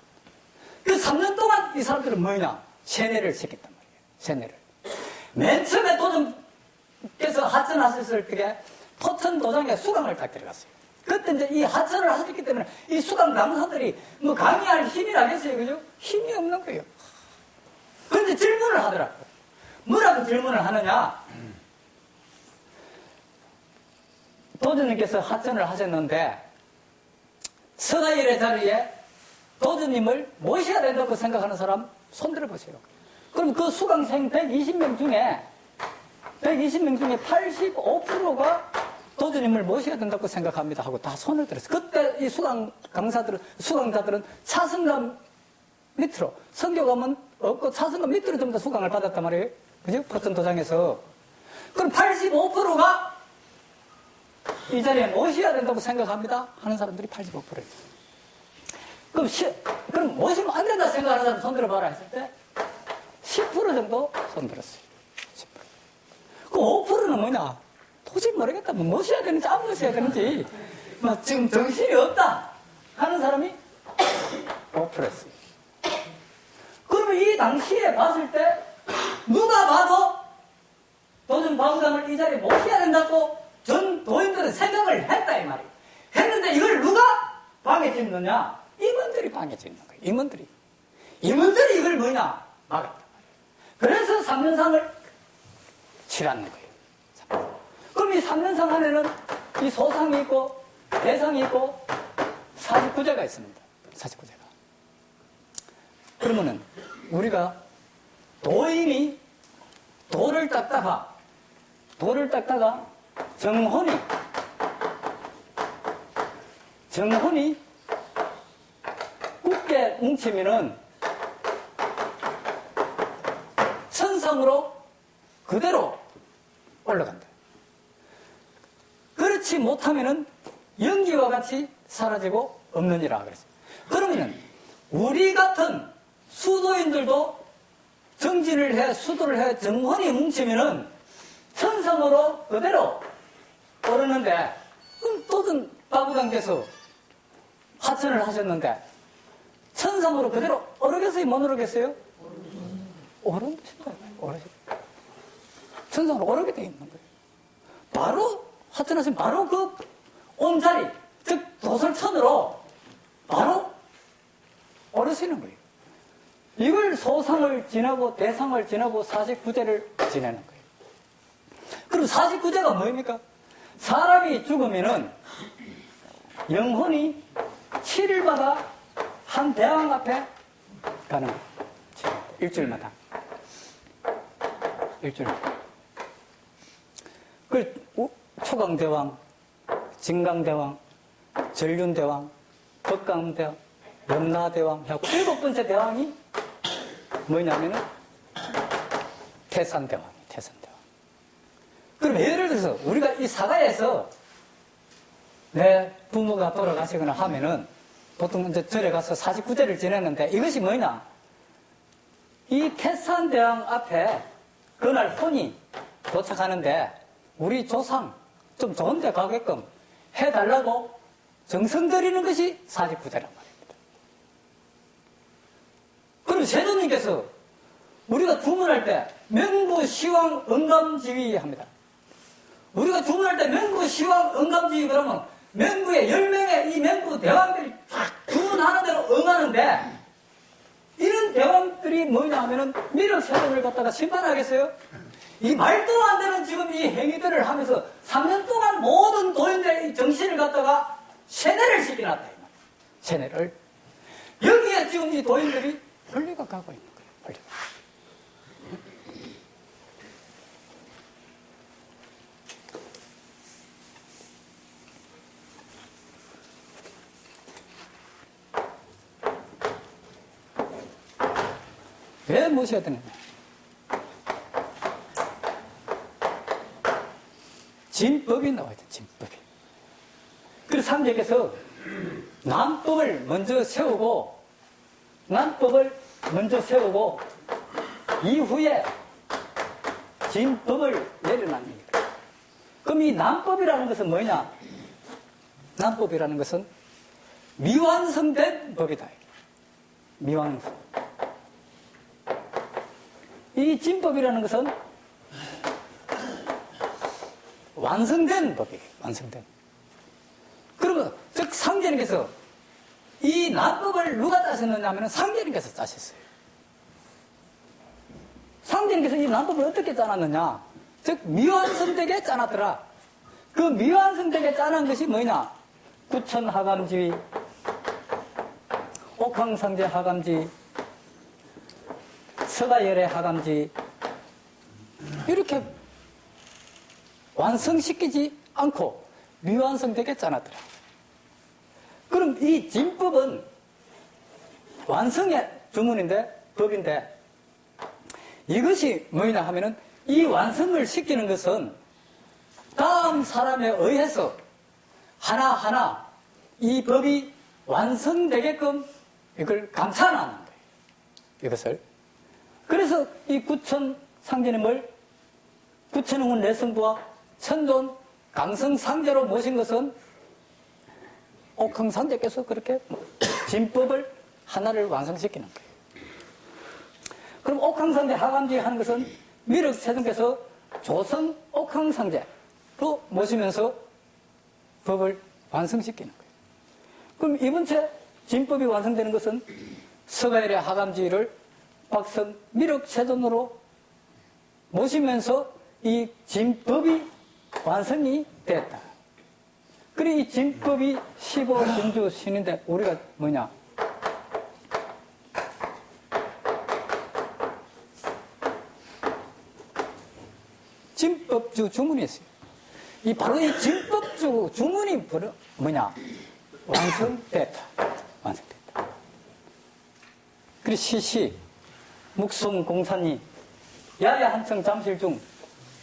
그 3년 동안 이 사람들은 뭐냐? 세뇌를 시켰단 말이에요. 세뇌를. 맨 처음에 도전께서 하천하셨을 때 포천 도장에 수강을 딱 들어갔어요. 그때 이제 이 하천을 하셨기 때문에 이 수강 강사들이 뭐 강의할 힘이 나겠어요. 그죠? 힘이 없는 거예요. 그런데 질문을 하더라고요. 뭐라고 질문을 하느냐? 도주님께서 하천을 하셨는데 서가일의 자리에 도주님을 모셔야 된다고 생각하는 사람 손 들어보세요. 그럼 그 수강생 120명 중에 85%가 도주님을 모셔야 된다고 생각합니다 하고 다 손을 들었어요. 그때 이 수강자들은 차승감 밑으로, 성교감은 없고 차승감 밑으로 전부 다 수강을 받았단 말이에요. 그죠? 포천 도장에서. 그럼 85%가 이 자리에 모셔야 된다고 생각합니다 하는 사람들이 85%예요. 그럼 모시면 안 된다 생각하는 사람 손 들어봐라 했을 때 10% 정도 손 들었어요. 10%. 그 5%는 뭐냐? 도저히 모르겠다. 뭐 모셔야 되는지 안 모셔야 되는지 막 지금 정신이 없다 하는 사람이 5%였어요. 그러면 이 당시에 봤을 때 누가 봐도 도전 바우장을 이 자리에 모셔야 된다고 전 도인들은 생각을 했다 이 말이에요. 했는데 이걸 누가 방해 짓느냐? 임원들이 방해 짓는 거예요. 임원들이 이걸 뭐냐? 막았단 말이에요. 그래서 3년상을 치라는 거예요. 그럼 이 3년상 안에는 이 소상이 있고 대상이 있고 49제가 있습니다. 49제가. 그러면은 우리가 도인이 돌을 닦다가 정혼이 굳게 뭉치면은 천상으로 그대로 올라간다. 그렇지 못하면은 연기와 같이 사라지고 없느니라 그랬어요. 그러면은 우리 같은 수도인들도 정진을 해, 수도를 해, 정혼이 뭉치면은 천상으로 그대로 오르는데, 그럼 도전 바구당께서 하천을 하셨는데, 천상으로 그대로 오르겠어요? 못 오르겠어요? 오른다. 천상으로 오르게 돼 있는 거예요. 바로, 하천하시면 바로 그 온자리, 즉, 도설천으로 바로 오르시는 거예요. 이걸 소상을 지나고 대상을 지나고 49제를 지내는 거예요. 그럼 49제가 뭐입니까? 사람이 죽으면은 영혼이 7일마다 한 대왕 앞에 가는 거예요. 일주일마다. 그 초강대왕, 진강대왕, 전륜대왕, 덕강대왕, 염라대왕 하고 7번째 대왕이 뭐냐면은 태산대왕. 그럼 예를 들어서 우리가 이 사가에서 내 부모가 돌아가시거나 하면은 보통 이제 절에 가서 49제를 지내는데 이것이 뭐냐? 이 태산대왕 앞에 그날 혼이 도착하는데 우리 조상 좀 좋은 데 가게끔 해달라고 정성 들이는 것이 49제란 말입니다. 그럼 세조님께서 우리가 주문할 때 명부, 시왕, 응감지위 합니다. 우리가 주문할 때 명부, 시왕, 응감지위 그러면 명부에 10명의 이 명부 대왕들이 딱 주문하는 대로 응하는데 이런 대왕들이 뭐냐 하면은 미륵세종을 갖다가 심판하겠어요? 이 말도 안 되는 지금 이 행위들을 하면서 3년 동안 모든 도인들의 정신을 갖다가 세뇌를 시켜놨다. 이 말이에요. 세뇌를. 여기에 지금 이 도인들이 홀리가 가고 있는 거예요. 홀리가. 왜 모셔야 되느냐? 진법이 나와야 돼, 진법이. 그래서 삼재께서 난법을 먼저 세우고, 이후에 진법을 내려놨습니다. 그럼 이 난법이라는 것은 뭐냐? 난법이라는 것은 미완성된 법이다. 미완성. 이 진법이라는 것은 완성된 법이에요. 완성된. 그러면 즉 상제님께서 이 난법을 누가 짜셨느냐 하면 상제님께서 짜셨어요. 상제님께서 이 난법을 어떻게 짜놨느냐? 즉 미완성되게 짜놨더라. 그 미완성되게 짜놓은 것이 뭐냐? 구천하감지, 옥황상제 하감지, 서가열의 하감지, 이렇게 완성시키지 않고 미완성되게 짜놨더라. 그럼 이 진법은 완성의 주문인데, 법인데, 이것이 뭐냐 하면은 이 완성을 시키는 것은 다음 사람에 의해서 하나하나 이 법이 완성되게끔 이걸 감싸나는 거예요. 이것을. 그래서 이 구천상제님을 구천흥원 내성부와 천존 강성상제로 모신 것은 옥황상제께서 그렇게 진법을 하나를 완성시키는 거예요. 그럼 옥황상제 하감지 하는 것은 미륵세종께서 조성 옥황상제로 모시면서 법을 완성시키는 거예요. 그럼 이번째 진법이 완성되는 것은 서가열의 하감지를 박성 미륵세종으로 모시면서 이 진법이 완성이 됐다. 그리고 이 진법이 15진주 신인데 우리가 뭐냐? 진법주 주문이 있어요. 이 바로 이 진법주 주문이 뭐냐? 완성됐다. 완성됐다. 그리고 시시, 묵송 공산이, 야야 한청 잠실 중,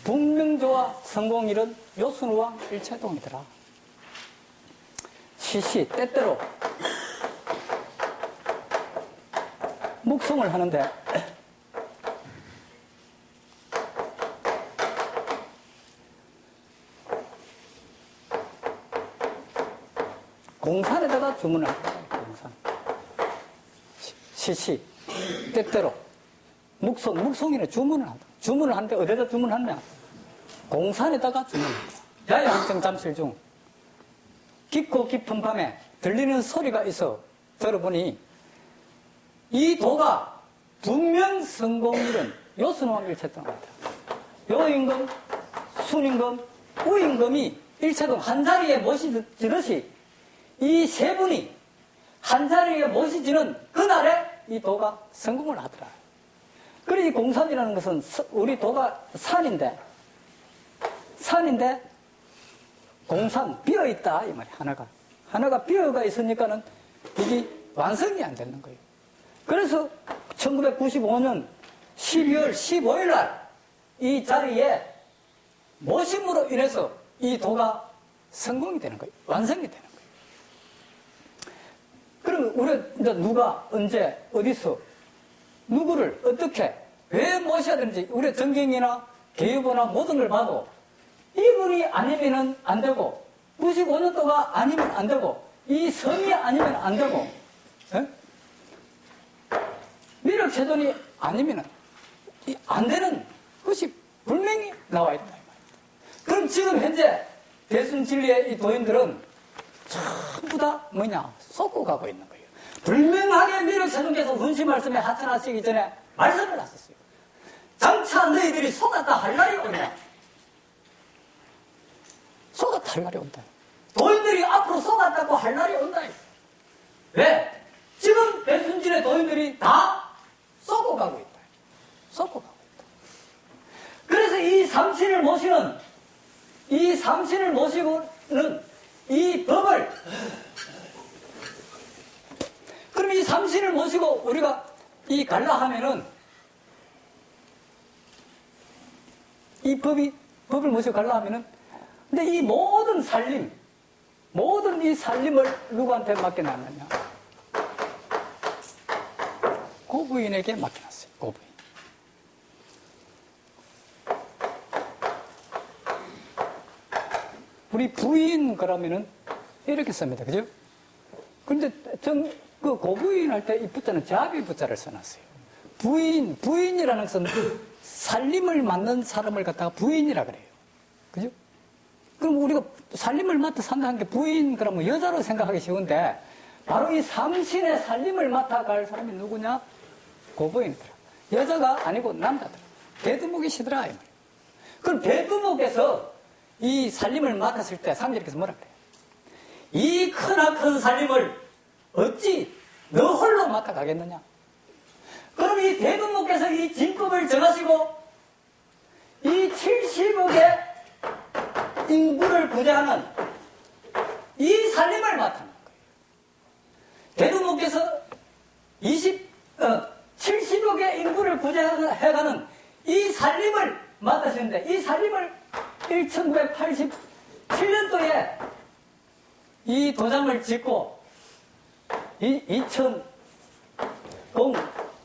분명조와 성공일은 요순우와 일체동이더라. 시시, 때때로 묵송을 하는데 공산에다가 주문을 합니다. 공산. 시시, 때때로 묵송이는 주문을 한다. 주문을 하는데 어디다 주문하냐? 공산에다가 주문합니다. 야야 한청 잠실 중 깊고 깊은 밤에 들리는 소리가 있어 들어보니 이 도가 분명 성공일은 요순왕 일체동이다. 요임금, 순임금, 우임금이 일체동 한 자리에 모시듯이 이 세 분이 한 자리에 모시지는 그날에 이 도가 성공을 하더라. 그리고 이 공산이라는 것은 우리 도가 산인데 공산 비어있다 이 말이야. 하나가 비어가 있으니까는 이게 완성이 안 되는 거예요. 그래서 1995년 12월 15일 날 이 자리에 모심으로 인해서 이 도가 성공이 되는 거예요. 완성이 되는 거예요. 그러면 우리 이제 누가 언제 어디서 누구를 어떻게 왜 모셔야 되는지 우리 정경이나 개유보나 모든 걸 봐도 이분이 아니면은 안 되고 95년도가 아니면 안 되고 이 성이 아니면 안 되고 미륵세존이 아니면은 안 되는 것이 분명히 나와 있다. 그럼 지금 현재 대순진리의 이 도인들은 전부 다 뭐냐 쏟고 가고 있는 거예요. 분명하게 미륵세존께서 훈시 말씀에 하천하시기 전에 말씀을 하셨어요. 장차 너희들이 속았다 할 날이 온다. 속았다 할 날이 온다. 도인들이 앞으로 속았다고 할 날이 온다. 왜? 지금 대순진의 도인들이 다 쏟고 가고 있다. 쏟고 가고 있다. 그래서 이 삼신을 모시고는 이 법을 그럼 이 삼신을 모시고 우리가 이 갈라 하면은 이 법을 모시고 갈라 하면은 근데 이 모든 살림 모든 이 살림을 누구한테 맡겨놨느냐? 고부인에게 맡겨놨어요. 고부인. 우리 부인 그러면은 이렇게 씁니다. 그죠? 근데 그 고부인 할 때 이 부자는 자비 부자를 써놨어요. 부인이라는 것은 살림을 맡는 사람을 갖다가 부인이라 그래요. 그죠? 그럼 우리가 살림을 맡아 산다는 게 부인 그러면 여자로 생각하기 쉬운데 바로 이 삼신의 살림을 맡아갈 사람이 누구냐? 고부인이더라. 여자가 아니고 남자더라. 대두목이시더라. 이 말이에요. 그럼 대두목에서 이 살림을 맡았을 때 상제님께서 뭐라 그래요? 이 크나큰 살림을 어찌 너 홀로 맡아가겠느냐? 그럼 이 대두목께서 이 진법을 정하시고 이 70억의 인구를 부재하는 이 살림을 맡는 거예요. 대두목께서 70억의 인구를 부재해가는 이 살림을 맡으시는데 이 살림을 1987년도에 이 도장을 짓고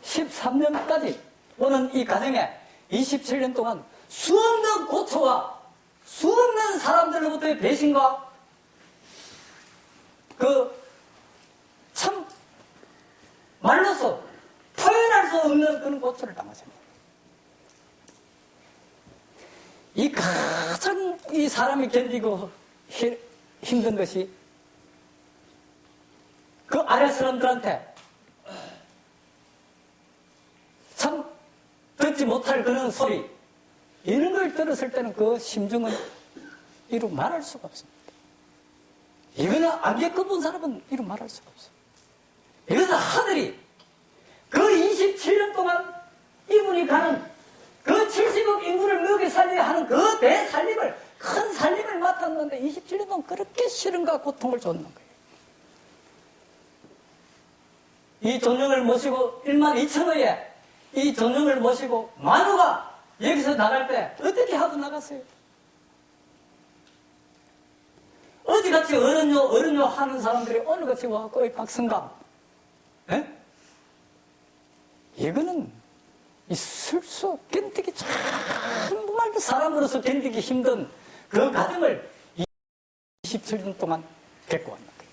2013년까지 오는 이 과정에 27년 동안 수없는 고초와 수없는 사람들로부터의 배신과 참 말로서 표현할 수 없는 그런 고초를 당하십니다. 이 가장 이 사람이 견디고 힘든 것이 그 아래 사람들한테 참 듣지 못할 그런 소리 이런 걸 들었을 때는 그 심정은 이루 말할 수가 없습니다. 이거는 안 겪어본 사람은 이루 말할 수가 없어요. 이것은 하늘이 그 27년 동안 이분이 가는 그 70억 인구를 먹여 살려야 하는 그 대살림을 큰 살림을 맡았는데 27년 동안 그렇게 시련과 고통을 줬는 거예요. 이 존영을 모시고 12,000원에 이 존영을 모시고 만우가 여기서 나갈 때 어떻게 하고 나갔어요? 어디같이 어른요 하는 사람들이 오늘같이 와갖고 이 박성감 이거는 있을 수 견디기 정말 사람으로서 견디기 힘든 그 과정을 27년 동안 겪고 왔는 거예요.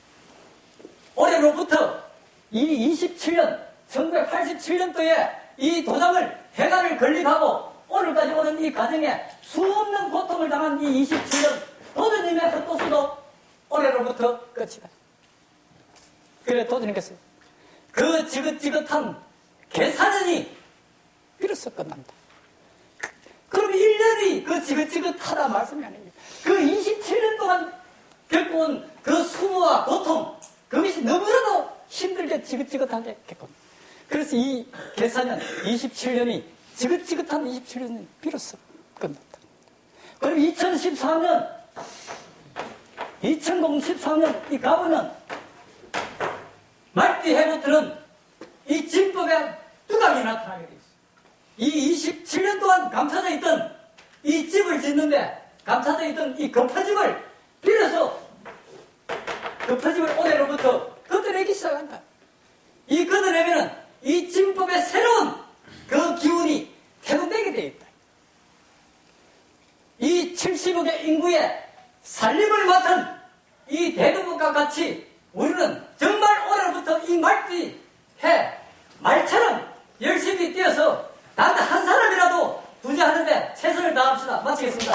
올해로부터 이 27년 1987년도에 이 도장을 해가를 건립하고 오늘까지 오는 이 과정에 수없는 고통을 당한 이 27년 도주님의 헛도수도 올해로부터 끝이다. 그래 도주님께서 그 지긋지긋한 계산연이 비로소 끝난다. 그럼 1년이 그 지긋지긋하다 말씀이 아니에요. 그 27년 동안 겪어온 그 수모와 고통 그것이 너무나도 힘들게 지긋지긋하게 겪었다. 그래서 이 계산년 27년이 지긋지긋한 27년이 비로소 끝났다. 그럼 2013년 이 가보면 말띠 해부터는 이 진법에 두각이 나타나게 돼 있어요. 이 27년 동안 감춰져 있던 이 집을 짓는데 감춰져 있던 이 급파집을 빌어서 급파집을 올해로부터 걷어내기 시작한다. 이 걷어내면은 이 진법의 새로운 그 기운이 태동되게 되어 있다. 이 70억의 인구의 살림을 맡은 이 대두목과 같이 우리는 정말 올해부터 이 말띠 해 말처럼 열심히 뛰어서 단 한 사람이라도 부재하는데 최선을 다합시다. 마치겠습니다.